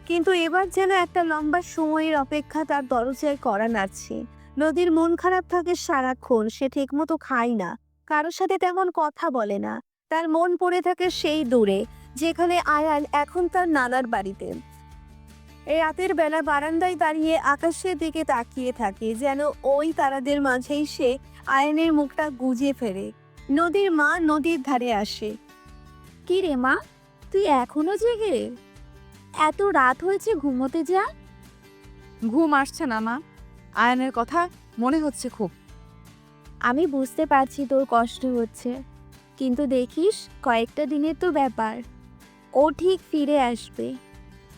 কিন্তু এবার যেন একটা লম্বা সময়ের অপেক্ষা তার দরজায় করা নাড়ছে। নদীর মন খারাপ থাকে সারাক্ষণ, সে ঠিকমতো খায় না, কারোর সাথে তেমন কথা বলে না। তার মন পড়ে থাকে সেই দূরে, যেখানে আয়ান এখন তার নানার বাড়িতে। এই রাতের বেলা বারান্দায় দাঁড়িয়ে আকাশের দিকে তাকিয়ে থাকে, যেন ওই তারাদের মাঝেই সে আয়ানের মুখটা গুজে ফেরে। নদীর মা নদীর ধারে আসে। কি রে মা, তুই এখনো জেগে? এত রাত হয়েছে, ঘুমোতে যা। ঘুম আসছে না মা, আয়নের কথা মনে হচ্ছে খুব। আমি বুঝতে পারছি তোর কষ্ট হচ্ছে, কিন্তু দেখিস কয়েকটা দিনের তো ব্যাপার, ও ঠিক ফিরে আসবে।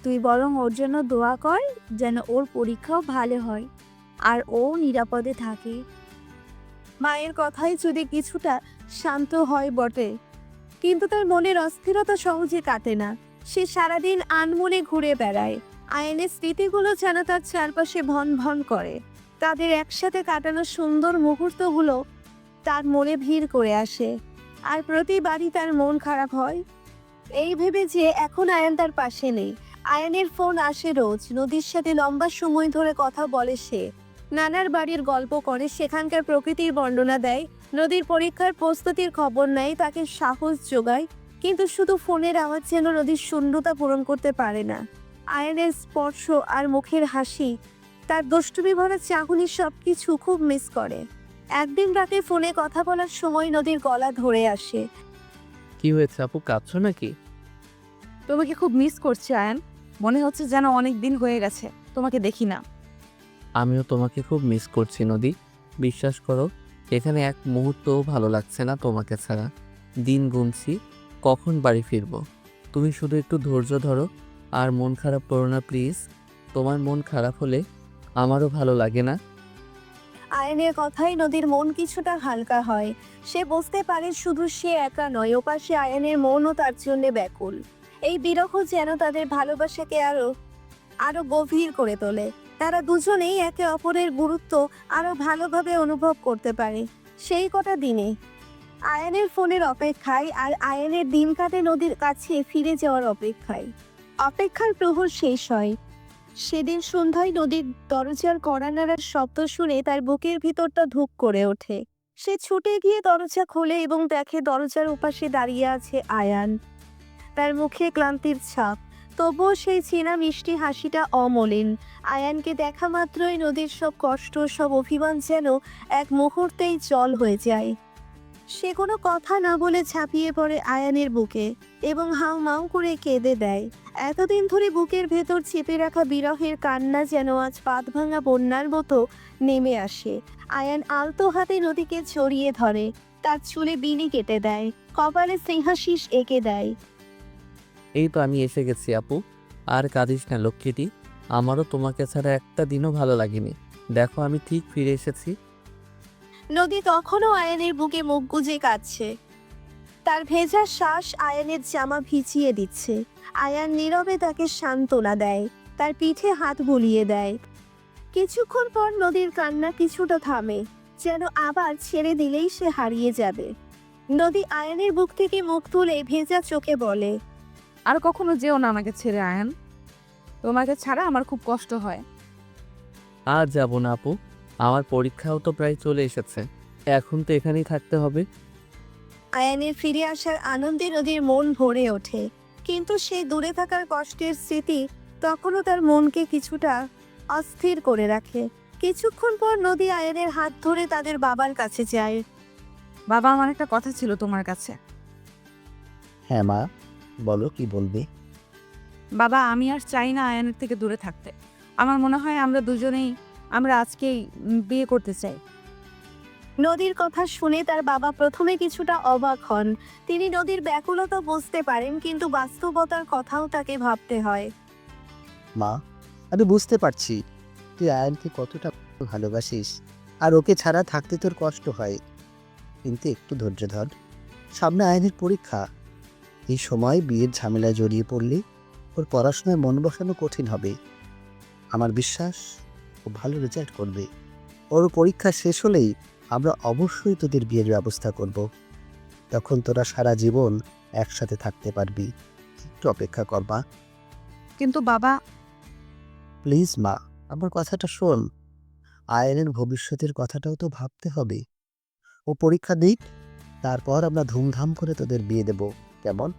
তুই বরং ওর জন্য দোয়া কর, যেন ওর পরীক্ষাও ভালো হয় আর ও নিরাপদে থাকে। মায়ের কথাই যদি কিছুটা শান্ত হয় বটে, কিন্তু তার মনের অস্থিরতা সহজে কাটে না। সে সারাদিন আনমনে ঘুরে বেড়ায়। আয়নের স্মৃতিগুলো যেন তার চারপাশে ভন ভন করে। তাদের একসাথে কাটানো সুন্দর মুহূর্তগুলো তার মনে ভিড় করে আসে, আর প্রতিবারই তার মন খারাপ হয় এই ভেবে যে এখন আয়ান তার পাশে নেই। আয়ানের ফোন আসে রোজ, নদীর সাথে লম্বা সময় ধরে কথা বলে সে। নানার বাড়ির গল্প করে, সেখানকার প্রকৃতির বর্ণনা দেয়, নদীর পরীক্ষার প্রস্তুতির খবর নেয়, তাকে সাহস যোগায়। কিন্তু শুধু ফোনের আওয়াজ যেন নদীর শূন্যতা পূরণ করতে পারে না। আয়নের স্পর্শ আর মুখের হাসি, তার দুষ্টুমি ভরা চাহনি সবকিছু খুব মিস করে। একদিন রাতে ফোনে কথা বলার সময় নদীর গলা ধরে আসে। কি হয়েছে আপু, কাঁদছো নাকি? তোমাকে খুব মিস করছি আয়ান, মনে হচ্ছে যেন অনেক দিন হয়ে গেছে তোমাকে দেখি না। আমিও তোমাকে খুব মিস করছি নদী, বিশ্বাস করো এখানে এক মুহূর্তও ভালো লাগছে না তোমাকে ছাড়া। দিন গুনছি কখন বাড়ি ফিরবো। তুমি শুধু একটু ধৈর্য ধরো আর মন খারাপ করো না প্লিজ। তোমার মন খারাপ হলে আমারও ভালো লাগে না। আয়নের কথাই নদীর মন কিছুটা হালকা হয়। সে বুঝতে পারে শুধু সে একা নয়, ওপাশে আয়নের মনও তার জন্য ব্যাকুল। এই বিরহ যেন তাদের ভালোবাসাকে আরো আরো গভীর করে তোলে। তারা দুজনেই একে অপরের গুরুত্ব আরো ভালোভাবে অনুভব করতে পারে। সেই কটা দিনে আয়নের ফোনের অপেক্ষায়, আর আয়নের দিন কাটে নদীর কাছে ফিরে যাওয়ার অপেক্ষায়। অপেক্ষার প্রহর শেষ হয়। সেদিন সন্ধ্যায় নদীর দরজার কড়া নাড়ার শব্দ শুনে তার বুকের ভিতরটা ধুক করে ওঠে। সে ছুটে গিয়ে দরজা খোলে এবং দেখে দরজার ওপাশে দাঁড়িয়ে আছে আয়ান। তার মুখে ক্লান্তির ছাপ, তবুও সেই চেনা মিষ্টি হাসিটা অমলিন। আয়ানকে দেখা মাত্রই নদীর সব কষ্ট, সব অভিমান যেন এক মুহূর্তেই জল হয়ে যায়। সে কোনো কথা না বলে ঝাঁপিয়ে পড়ে আয়ানের বুকে এবং হাউ মাউ করে কেঁদে দেয়। এতদিন ধরে বুকের ভেতর চেপে রাখা বিরহের কান্না যেন আজ পাত ভাঙা বন্যার মতো নেমে আসে। আয়ান আলতো হাতে নদীকে ছড়িয়ে ধরে, তার চুলে বিনি কেটে দেয়, কপালে সিংহাশিস এঁকে দেয়। এই তো আমি এসে গেছি আপু, আর কাঁদিস না লক্ষ্মীটি। আমারও তোমাকে ছাড়া একটা দিনও ভালো লাগেনি। দেখো আমি ঠিক ফিরে এসেছি। নদী তখনও আয়ানের বুকে মুখ গুজে কাঁদছে, তার ভেজা শ্বাস আয়ানের জামা ভিজিয়ে দিচ্ছে। আয়ান নীরবে তাকে সান্ত্বনা দেয়, তার পিঠে হাত বুলিয়ে দেয়। কিছুক্ষণ পর নদীর কান্না কিছুটা থামে, যেন আবার ছেড়ে দিলেই সে হারিয়ে যাবে। নদী আয়ানের বুক থেকে মুখ তুলে ভেজা চোখে বলে, আর কখনো যেও না আমাকে ছেড়ে আয়ান, তোমাকে ছাড়া আমার খুব কষ্ট হয়। আর যাব না আপু, আমার পরীক্ষাও তো প্রায় চলে এসেছে, এখন তো এখানেই থাকতে হবে। আয়ানের ফিরে আসার আনন্দে নদীর মন ভরে ওঠে, কিন্তু সেই দূরে থাকার কষ্টের স্মৃতি তখনও তার মনকে কিছুটা অস্থির করে রাখে। কিছুক্ষণ পর নদী আয়ানের হাত ধরে তাদের বাবার কাছে যায়। বাবা, আমার একটা কথা ছিল তোমার কাছে। হ্যাঁ মা, বলো কি বলবে। বাবা আমি আর চাই না আয়ানের থেকে দূরে থাকতে। আমার মনে হয় আমরা আজকেই বিয়ে করতে চাই। নদীর কথা শুনে তার বাবা প্রথমে কিছুটা অবাক হন। তিনি নদীর ব্যাকুলতা বুঝতে পারেন, কিন্তু বাস্তবতার কথাও তাকে ভাবতে হয়। মা, আমি বুঝতে পারছি তুই আয়ানকে কতটা ভালোবাসিস, আর ওকে ছাড়া থাকতে তোর কষ্ট হয়। কিন্তু একটু ধৈর্য ধর, সামনে আয়ানের পরীক্ষা। এই সময় বিয়ের ঝামেলায় জড়িয়ে পড়লে ওর পড়াশোনায় মন বসানো কঠিন হবে। আমার বিশ্বাস ও ভালো রেজাল্ট করবে। ওর পরীক্ষা শেষ হলেই আমরা অবশ্যই তোদের বিয়ের ব্যবস্থা করব। তখন তোরা সারা জীবন একসাথে থাকতে পারবি। একটু অপেক্ষা কর মা। কিন্তু বাবা, প্লিজ মা, আমার কথাটা শোন। আয়ানের ভবিষ্যতের কথাটাও তো ভাবতে হবে। ও পরীক্ষা দিক, তারপর আমরা ধুমধাম করে তোদের বিয়ে দেব, কেমন?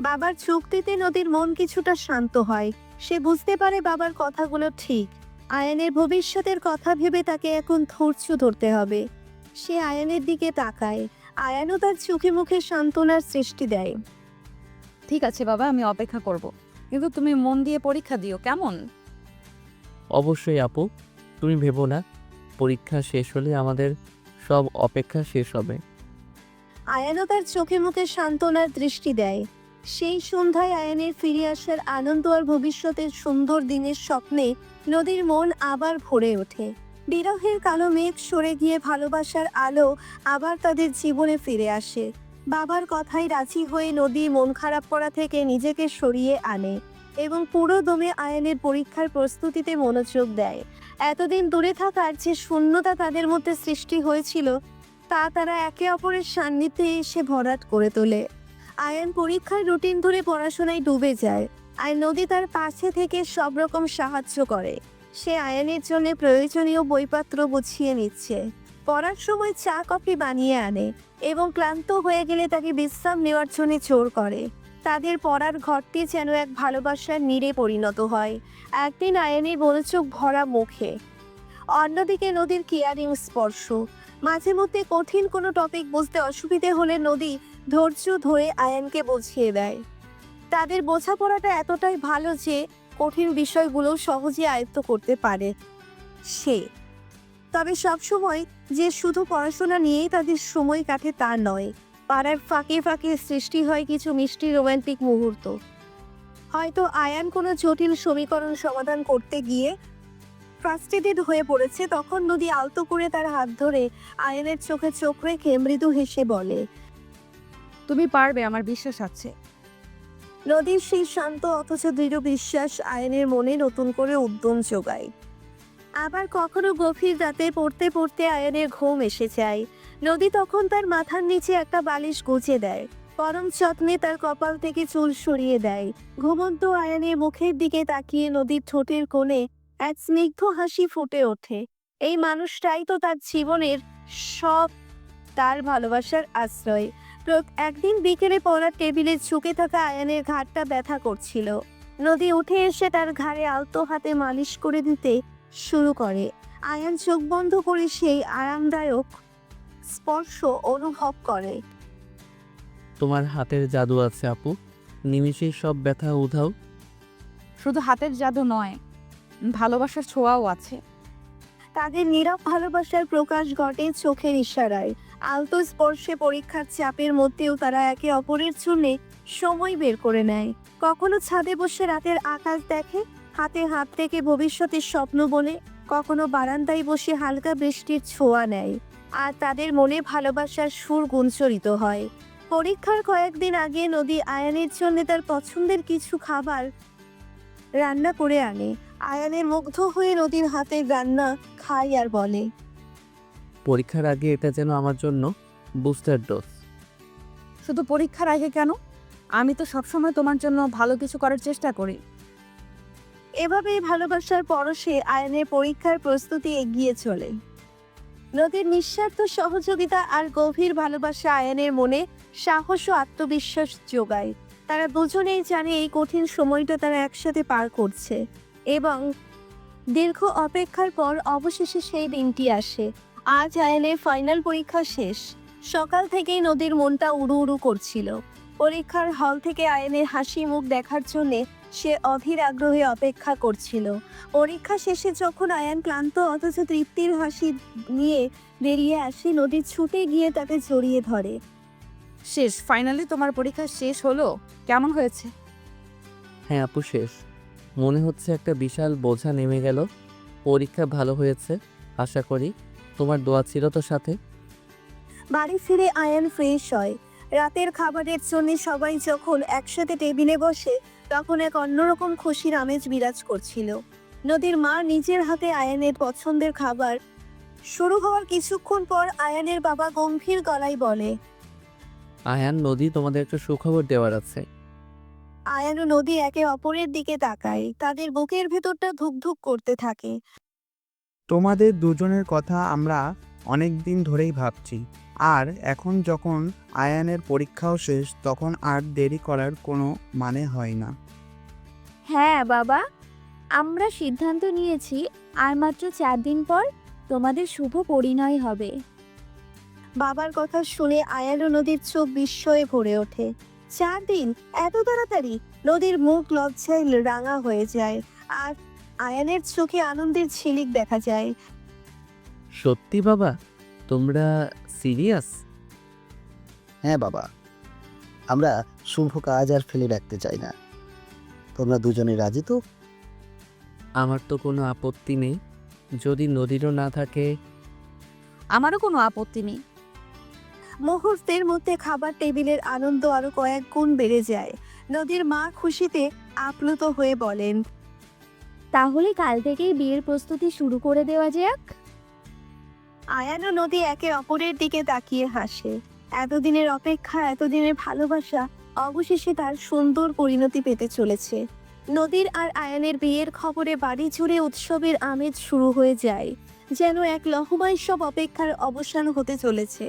বাবার চুক্তিতে নদীর মন কিছুটা শান্ত হয়। সে বুঝতে পারে বাবার কথাগুলো ঠিক। আয়ানের ভবিষ্যতের কথা ভেবে তাকে এখন ধৈর্য ধরতে হবে। সে আয়ানের দিকে তাকায়। আয়ানও তার চোখে মুখে সান্ত্বনার সৃষ্টি দেয়। ঠিক আছে বাবা, আমি অপেক্ষা করব। কিন্তু তুমি মন দিয়ে পরীক্ষা দিও, কেমন? অবশ্যই আপু, তুমি ভেবো না, পরীক্ষা শেষ হলে আমাদের সব অপেক্ষা শেষ হবে। আয়ানও তার চোখে মুখে সান্ত্বনার দৃষ্টি দেয়। সেই সন্ধ্যায় আয়ানের ফিরে আসার আনন্দ আর ভবিষ্যতের সুন্দর দিনের স্বপ্নে নদীর মন আবার ভরে ওঠে। বিরহের কালো মেঘ সরে গিয়ে ভালোবাসার আলো আবার তাদের জীবনে ফিরে আসে। বাবার কথায় রাজি হয়ে নদী মন খারাপ করা থেকে নিজেকে সরিয়ে আনে এবং পুরো দমে আয়ানের পরীক্ষার প্রস্তুতিতে মনোযোগ দেয়। এতদিন দূরে থাকার যে শূন্যতা তাদের মধ্যে সৃষ্টি হয়েছিল, তা তারা একে অপরের সান্নিধ্যে এসে ভরাট করে তোলে। আয়ান পরীক্ষার রুটিন ধরে পড়াশোনায় ডুবে যায়, আর নদী তার পাশে থেকে সব রকম সাহায্য করে। সে আয়ানের জন্য প্রয়োজনীয় বইপত্র গুছিয়ে নিচ্ছে, পড়ার সময় চা কফি বানিয়ে আনে এবং ক্লান্ত হয়ে গেলে তাকে বিশ্রাম নেওয়ার জন্য জোর করে। তাদের পড়ার ঘরটি যেন এক ভালোবাসার নীড়ে পরিণত হয়। একদিন আয়ানের মনোযোগ ভরা মুখে, অন্যদিকে নদীর কেয়ারিং স্পর্শ। মাঝে মধ্যে কঠিন কোনো টপিক বুঝতে অসুবিধে হলে নদী ধৈর্য ধরে আয়ানকে বুঝিয়ে দেয়। তাদের বোঝাপড়াটা এতটাই ভালো যে কঠিন বিষয়গুলো সহজে আয়ত্ত করতে পারে সে। তবে সবসময় যে শুধু পড়াশোনা নিয়েই তাদের সময় কাটে তা নয়। পাড়ার ফাঁকে ফাঁকে সৃষ্টি হয় কিছু মিষ্টি রোমান্টিক মুহূর্ত। হয়তো আয়ান কোনো জটিল সমীকরণ সমাধান করতে গিয়ে ফ্রাস্ট্রেটেড হয়ে পড়েছে, তখন নদী আলতো করে তার হাত ধরে আয়ানের চোখে চোখ রেখে মৃদু হেসে বলে, তুমি পারবে, আমার বিশ্বাস আছে। নদীর সেই শান্ত অথচ দৃঢ় বিশ্বাস আয়ানের মনে নতুন করে উদ্যম যোগায়। আবার কখনো গভীর রাতে পড়তে পড়তে আয়ানের ঘুম এসে যায়। নদী তখন তার মাথার নিচে একটা বালিশ গুজে দেয়, পরম যত্নে তার কপাল থেকে চুল সরিয়ে দেয়। ঘুমন্ত আয়ানের মুখের দিকে তাকিয়ে নদীর ঠোঁটের কোণে এক স্নিগ্ধ হাসি ফুটে ওঠে। এই মানুষটাই তো তার জীবনের সব, তার ভালোবাসার আশ্রয়। একদিন বিকেলে পড়ার টেবিলে ঝুঁকে থাকা আয়ানের ঘাড়টা ব্যথা করছিল। নদী উঠে এসে তার ঘাড়ে আলতো হাতে মালিশ করে দিতে শুরু করে। আয়ান চোখ বন্ধ করে সেই আরামদায়ক স্পর্শ অনুভব করে। তোমার হাতের জাদু আছে আপু, নিমিষেই সব ব্যথা উধাও। শুধু হাতের জাদু নয়, ভালোবাসার ছোঁয়াও আছে। তাদের নীরব ভালোবাসার প্রকাশ ঘটে চোখের ইশারায়। আলতো স্পর্শে পরীক্ষার চাপের মধ্যেও তারা একে অপরের জন্য সময় বের করে নেয়। কখনো ছাদে বসে রাতের আকাশ দেখে, হাতে হাত থেকে ভবিষ্যতের স্বপ্ন বলে, কখনো বারান্দায় বসে হালকা বৃষ্টির ছোঁয়া নেয়। আর তাদের মনে ভালোবাসার সুর গুঞ্জরিত হয়। পরীক্ষার কয়েকদিন আগে নদী আয়ানের জন্য তার পছন্দের কিছু খাবার রান্না করে আনে। আয়ানের মুগ্ধ হয়ে নদীর হাতের রান্না খায় আর বলে, পরীক্ষার আগে এটা যেন আমার জন্য বুস্টার ডোজ। শুধু পরীক্ষার আগে কেন, আমি তো সবসময় তোমার জন্য ভালো কিছু করার চেষ্টা করি। এভাবেই ভালোবাসার পরশে আয়ানের পরীক্ষার প্রস্তুতি এগিয়ে চলে। নদীর নিঃস্বার্থ সহযোগিতা আর গভীর ভালোবাসা আয়ানের মনে সাহস ও আত্মবিশ্বাস যোগায়। তারা দুজনেই জানে এই কঠিন সময়টা তারা একসাথে পার করছে, এবং দীর্ঘ অপেক্ষার পর অবশেষে সেই দিনটি আসে। আজ আয়ানের ফাইনাল পরীক্ষা শেষ। সকাল থেকেই নদীর মনটা উড়ু উড়ু করছিল। পরীক্ষার হল থেকে আয়ানের হাসি মুখ দেখার জন্য সে অধীর আগ্রহে অপেক্ষা করছিল। পরীক্ষা শেষে যখন আয়ান ক্লান্ত অথচ তৃপ্তির হাসি নিয়ে বেরিয়ে আসে, নদী ছুটে গিয়ে তাকে জড়িয়ে ধরে। শেষ, ফাইনালি তোমার পরীক্ষা শেষ হলো, কেমন হয়েছে? হ্যাঁ আপু, শেষ। মনে হচ্ছে একটা বিশাল বোঝা নেমে গেল। পরীক্ষা ভালো হয়েছে আশা করি। তোমার দোয়া ছিল তো সাথে। বাড়ি ফিরে আয়ান ফ্রেশ হয়। রাতের খাবারের জন্য সবাই যখন একসাথে টেবিলে বসে তখন এক অন্যরকম খুশির আমেজ বিরাজ করছিল। নদীর মা নিজের হাতে আয়ানের পছন্দের খাবার শুরু হওয়ার কিছুক্ষণ পর আয়ানের বাবা গম্ভীর গলায় বলে, আয়ান, নদী, তোমাদের একটা সুখবর দেওয়ার আছে। আয়ান ও নদী একে অপরের দিকে তাকায়। তাদের বুকের ভেতরটা ধুকধুক করতে থাকে। তোমাদের দুজনের কথা আমরা অনেক দিন ধরেই ভাবছি, আর এখন যখন আয়ানের পরীক্ষাও শেষ তখন আর দেরি করার কোনো মানে হয় না। হ্যাঁ বাবা, আমরা সিদ্ধান্ত নিয়েছি আর মাত্র 4 দিন পর তোমাদের শুভ পরিণয় হবে। বাবার কথা শুনে আয়ান ও নদীর চোখ বিস্ময়ে ভরে ওঠে। 4 দিন? এত তাড়াতাড়ি? নদীর মুখ লজ্জায় রাঙা হয়ে যায়, আর আয়ানের চোখে আনন্দের ঝিলিক দেখা যায়। সত্যি বাবা, তোমরা সিরিয়াস? হ্যাঁ বাবা, আমরা শুভ কাজ আর ফেলে রাখতে চাই না। তোমরা দুজনে রাজি তো? আমার তো কোনো আপত্তি নেই, যদি নদীরও না থাকে। আমারও কোনো আপত্তি নেই। মুহূর্তের মধ্যে খাবার টেবিলের আনন্দ আরো কয়েক গুণ বেড়ে যায়। নদীর মা খুশিতে আপ্লুত হয়ে বলেন, তাহলে কাল থেকেই বিয়ের প্রস্তুতি শুরু করে দেওয়া যাক। আয়ান ও নদী একে অপরের দিকে তাকিয়ে হাসে। এতদিনের অপেক্ষা, এতদিনের ভালোবাসা অবশেষে তার সুন্দর পরিণতি পেতে চলেছে। নদীর আর আয়ানের বিয়ের খবরে বাড়ি জুড়ে উৎসবের আমেজ শুরু হয়ে যায়, যেন এক লহমায় সব অপেক্ষার অবসান হতে চলেছে।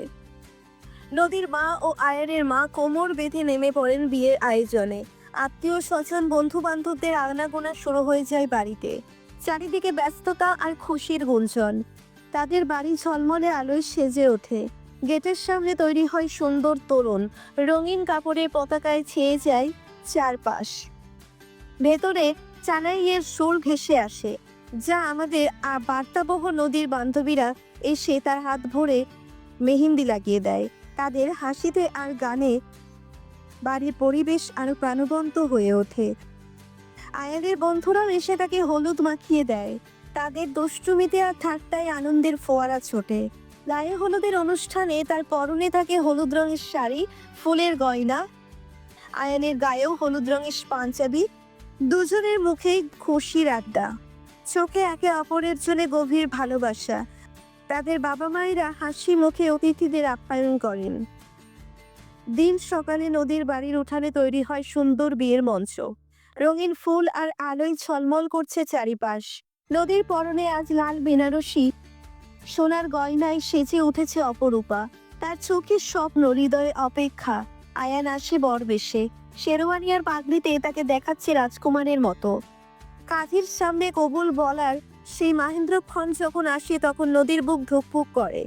নদীর মা ও আয়ানের মা কোমর বেঁধে নেমে পড়েন বিয়ের আয়োজনে। আত্মীয় স্বজন, বন্ধু বান্ধবদের আনাগোনা শুরু হয়ে যায় বাড়িতে। চারিদিকে ব্যস্ততা আর খুশির গুঞ্জন। তাদের বাড়ি ঝলমলে আলোয় সেজে ওঠে। গেটের সামনে তৈরি হয় সুন্দর তোরণ, রঙিন কাপড়ের পতাকায় ছেয়ে যায় চারপাশ। ভেতরে চানাইয়ের সুর ভেসে আসে, যা আমাদের বার্তাবহ নদীর বান্ধবীরা এসে তার হাত ভরে মেহেন্দি লাগিয়ে দেয়। তাদের হাসিতে আর গানে বাড়ির পরিবেশ আরো প্রাণবন্ত হয়ে ওঠে। আয়ানের বন্ধুরাও এসে তাকে হলুদ মাখিয়ে দেয়। তাদের দুষ্টুমিতে আর ঠাট্টায় আনন্দের ফোয়ারা ছোটে। গায়ে হলুদের অনুষ্ঠানে তার পরনে থাকে হলুদ রঙের শাড়ি, ফুলের গয়না। আয়ানের গায়েও হলুদ রঙের পাঞ্জাবি। দুজনের মুখেই খুশির আড্ডা, চোখে একে অপরের জন্য গভীর ভালোবাসা। তাদের বাবা মায়েরা হাসি মুখে অতিথিদের আপ্যায়ন করেন। দিন সকালে নদীর বাড়ির উঠানে তৈরি হয় সুন্দর বিয়ের মঞ্চ। রঙিন ফুল আর আলোয় ঝলমল করছে চারিপাশ। নদীর পরনে আজ লাল বেনারসি, সোনার গয়নায় সেজে উঠেছে অপরূপা। তার চোখে স্বপ্ন, হৃদয়ে অপেক্ষা। আয়ান আসে বরবেশে, শেরওয়ানি আর পাগড়িতে তাকে দেখাচ্ছে রাজকুমারের মতো। কাঁধের সামনে কবুল বলার সেই মাহেন্দ্রক্ষণ যখন আসে তখন নদীর বুক ধুকপুক করে।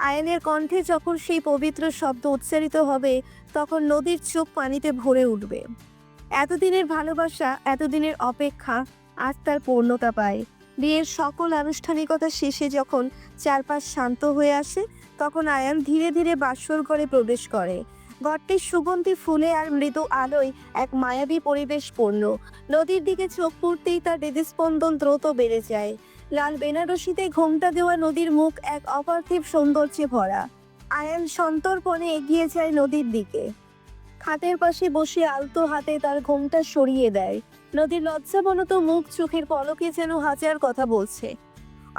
আয়ানের কণ্ঠে যখন সেই পবিত্র শব্দ উচ্চারিত হবে তখন নদীর চোখ পানিতে ভরে উঠবে। এতদিনের ভালোবাসা, এতদিনের অপেক্ষা আজ তার পূর্ণতা পায়। বিয়ের সকল আনুষ্ঠানিকতা শেষে যখন চারপাশ শান্ত হয়ে আসে তখন আয়ান ধীরে ধীরে বাসর ঘরে প্রবেশ করে। ঘরটির সুগন্ধি ফুলে আর মৃদু আলোয় এক মায়াবী পরিবেশ পূর্ণ। নদীর দিকে চোখ পড়তেই তার হৃদস্পন্দন দ্রুত বেড়ে যায়। লাল বেনারসিতে ঘোমটা দেওয়া নদীর মুখ এক অপার্থিব সৌন্দর্যে ভরা। আয়ান সন্তর্পণে এগিয়ে যায় নদীর দিকে। খাটের পাশে বসে আলতো হাতে তার ঘোমটা সরিয়ে দেয়। নদীর লজ্জাবনত মুখ চোখের পলকে যেন হাজার কথা বলছে।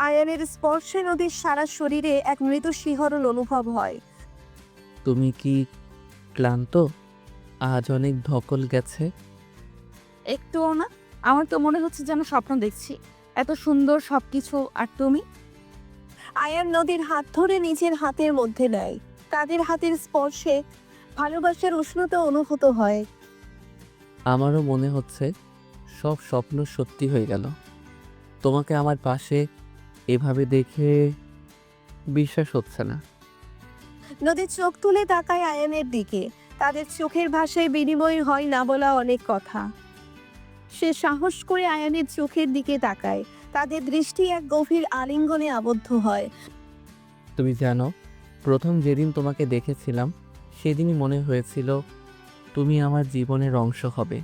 আয়ানের স্পর্শে নদীর সারা শরীরে এক মৃদু শিহরণ অনুভব হয়। তুমি কি ক্লান্ত? আজ অনেক ধকল গেছে। একটুও না, আমার তো মনে হচ্ছে যেন স্বপ্ন দেখছি। এত সুন্দর সবকিছু, আর তুমি? আয়ান নদীর হাত ধরে নিজের হাতের মধ্যে নেয়। তাদের হাতের স্পর্শে ভালোবাসার উষ্ণতা অনুভূত হয়। আমারও মনে হচ্ছে সব স্বপ্ন সত্যি হয়ে গেল। তোমাকে আমার পাশে এভাবে দেখে বিশ্বাস হচ্ছে না। নদী চোখ তুলে তাকায় আয়ানের দিকে। তাদের চোখের ভাষায় বিনিময় হয় না বলা অনেক কথা। সে সাহস করে আয়ানের চোখের দিকে তাকায়। তাদের দৃষ্টি এক গভীর আলিঙ্গনে আবদ্ধ হয়। তুমি জানো, প্রথম যেদিন তোমাকে দেখেছিলাম সেদিনই মনে হয়েছিল তুমি আমার জীবনের অংশ হবে।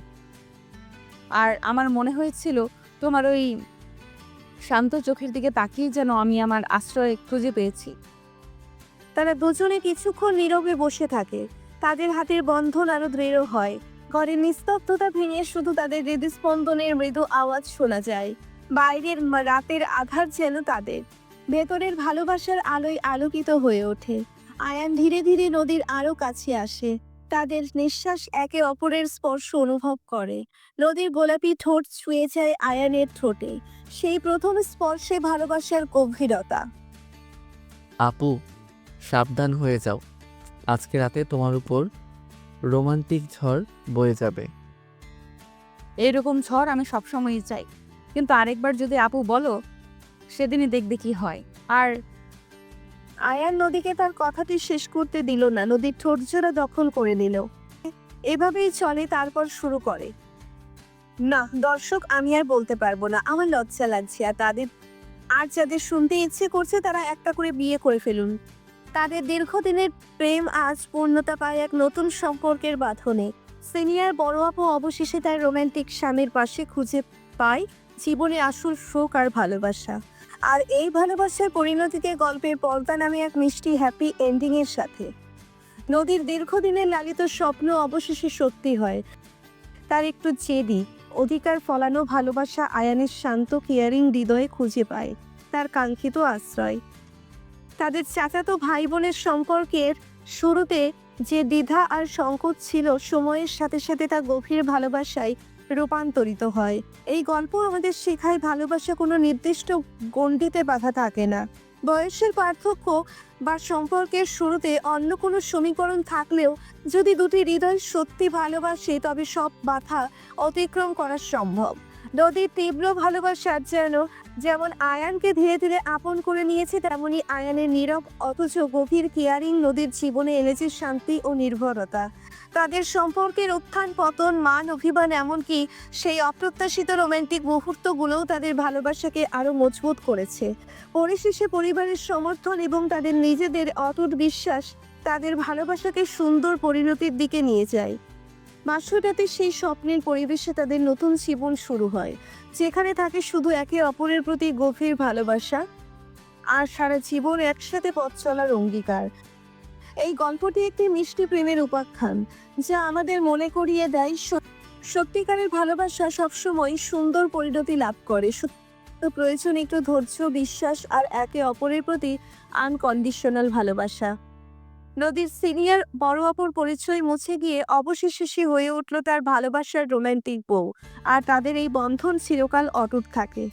আর আমার মনে হয়েছিল তোমার ওই শান্ত চোখের দিকে তাকিয়ে যেন আমি আমার আশ্রয় খুঁজে পেয়েছি। তারা দুজনে কিছুক্ষণ নীরবে বসে থাকে। তাদের হাতের বন্ধন আরো দৃঢ় হয়। ঘরের নিস্তব্ধতা ভেঙে শুধু তাদের হৃদস্পন্দনের মৃদু আওয়াজ শোনা যায়। বাইরের রাতের আধার যেন তাদের ভেতরের ভালোবাসার আলোয় আলোকিত হয়ে ওঠে। আয়ান ধীরে ধীরে নদীর আরো কাছে আসে। তাদের নিঃশ্বাস একে অপরের স্পর্শ অনুভব করে। নদীর গোলাপি ঠোঁট ছুঁয়ে যায় আয়ানের ঠোঁটে। সেই প্রথম স্পর্শে ভালোবাসার গভীরতা। আপু, সাবধান হয়ে যাও, আজকে রাতে তোমার উপর রোমান্টিক ঝড় বয়ে যাবে। এইরকম ঝড় আমি সবসময়ই চাই, কিন্তু আরেকবার যদি আপু বলো সেদিনই দেখবে কি হয়। আর আয়ান নদীকে তার কথাটি শেষ করতে দিল না। নদীর ঠোঁটজোড়া দখল করে নিল। এভাবেই চলে, তারপর শুরু করে, না দর্শক, আমি আর বলতে পারবো না, আমার লজ্জা লাগছে। আর যাদের শুনতে ইচ্ছে করছে তারা একটা করে বিয়ে করে ফেলুন। তাদের দীর্ঘদিনের প্রেম আজ পূর্ণতা পায় এক নতুন সম্পর্কের বাঁধনে। সিনিয়র বড় আপু অবশেষে তার রোমান্টিক স্বামীর পাশে খুঁজে পায় জীবনে আসল সুখ আর ভালোবাসা। আর এই ভালোবাসার পরিণতিতে গল্পের পর্দা নামে এক মিষ্টি হ্যাপি এন্ডিং এর সাথে নদীর দীর্ঘদিনের লালিত স্বপ্ন অবশেষে সত্যি হয়। তার একটু জেদি অধিকার ফলানো ভালোবাসা আয়ানের শান্ত কেয়ারিং হৃদয়ে খুঁজে পায় তার কাঙ্ক্ষিত আশ্রয়। তাদের চাচাতো ভাই বোনের সম্পর্কের শুরুতে যে দ্বিধা আর সংকোচ ছিল, সময়ের সাথে সাথে তা গভীর ভালোবাসায় রূপান্তরিত হয়। এই গল্প আমাদের শেখায় ভালোবাসা কোনো নির্দিষ্ট গণ্ডিতে বাধা থাকে না। বয়সের পার্থক্য বা সম্পর্কের শুরুতে অন্য কোনো সমীকরণ থাকলেও যদি দুটি হৃদয় সত্যি ভালোবাসে তবে সব বাধা অতিক্রম করা সম্ভব। নদীর তীব্র ভালোবাসার যেমন আয়ানকে ধীরে ধীরে আপন করে নিয়েছে, তেমনি আয়ানের নীরব অথচ গভীর কেয়ারিং নদীর জীবনে এনেছে শান্তি ও নির্ভরতা। তাদের সম্পর্কের উত্থান পতন, মান অভিমান, এমনকি সেই অপ্রত্যাশিত রোমান্টিক মুহূর্তগুলোও তাদের ভালোবাসাকে আরো মজবুত করেছে। পরিশেষে পরিবারের সমর্থন এবং তাদের নিজেদের অটুট বিশ্বাস তাদের ভালোবাসাকে সুন্দর পরিণতির দিকে নিয়ে যায়। মাসুরাতে সেই স্বপ্নের পরিবেশে তাদের নতুন জীবন শুরু হয়, যেখানে থাকে শুধু একে অপরের প্রতি গভীর ভালোবাসা আর সারা জীবন একসাথে পথ চলার অঙ্গীকার। এই গল্পটি একটি মিষ্টি প্রেমের উপাখ্যান, যা আমাদের মনে করিয়ে দেয় সত্যিকারের ভালোবাসা সবসময় সুন্দর পরিণতি লাভ করে। প্রয়োজন একটু ধৈর্য, বিশ্বাস আর একে অপরের প্রতি আনকন্ডিশনাল ভালোবাসা। নদীর সিনিয়র বড় অপর পরিচয় মুছে গিয়ে অবশেষে সে হয়ে উঠল তার ভালোবাসার রোমান্টিক বউ, আর তাদের এই বন্ধন চিরকাল অটুট থাকে।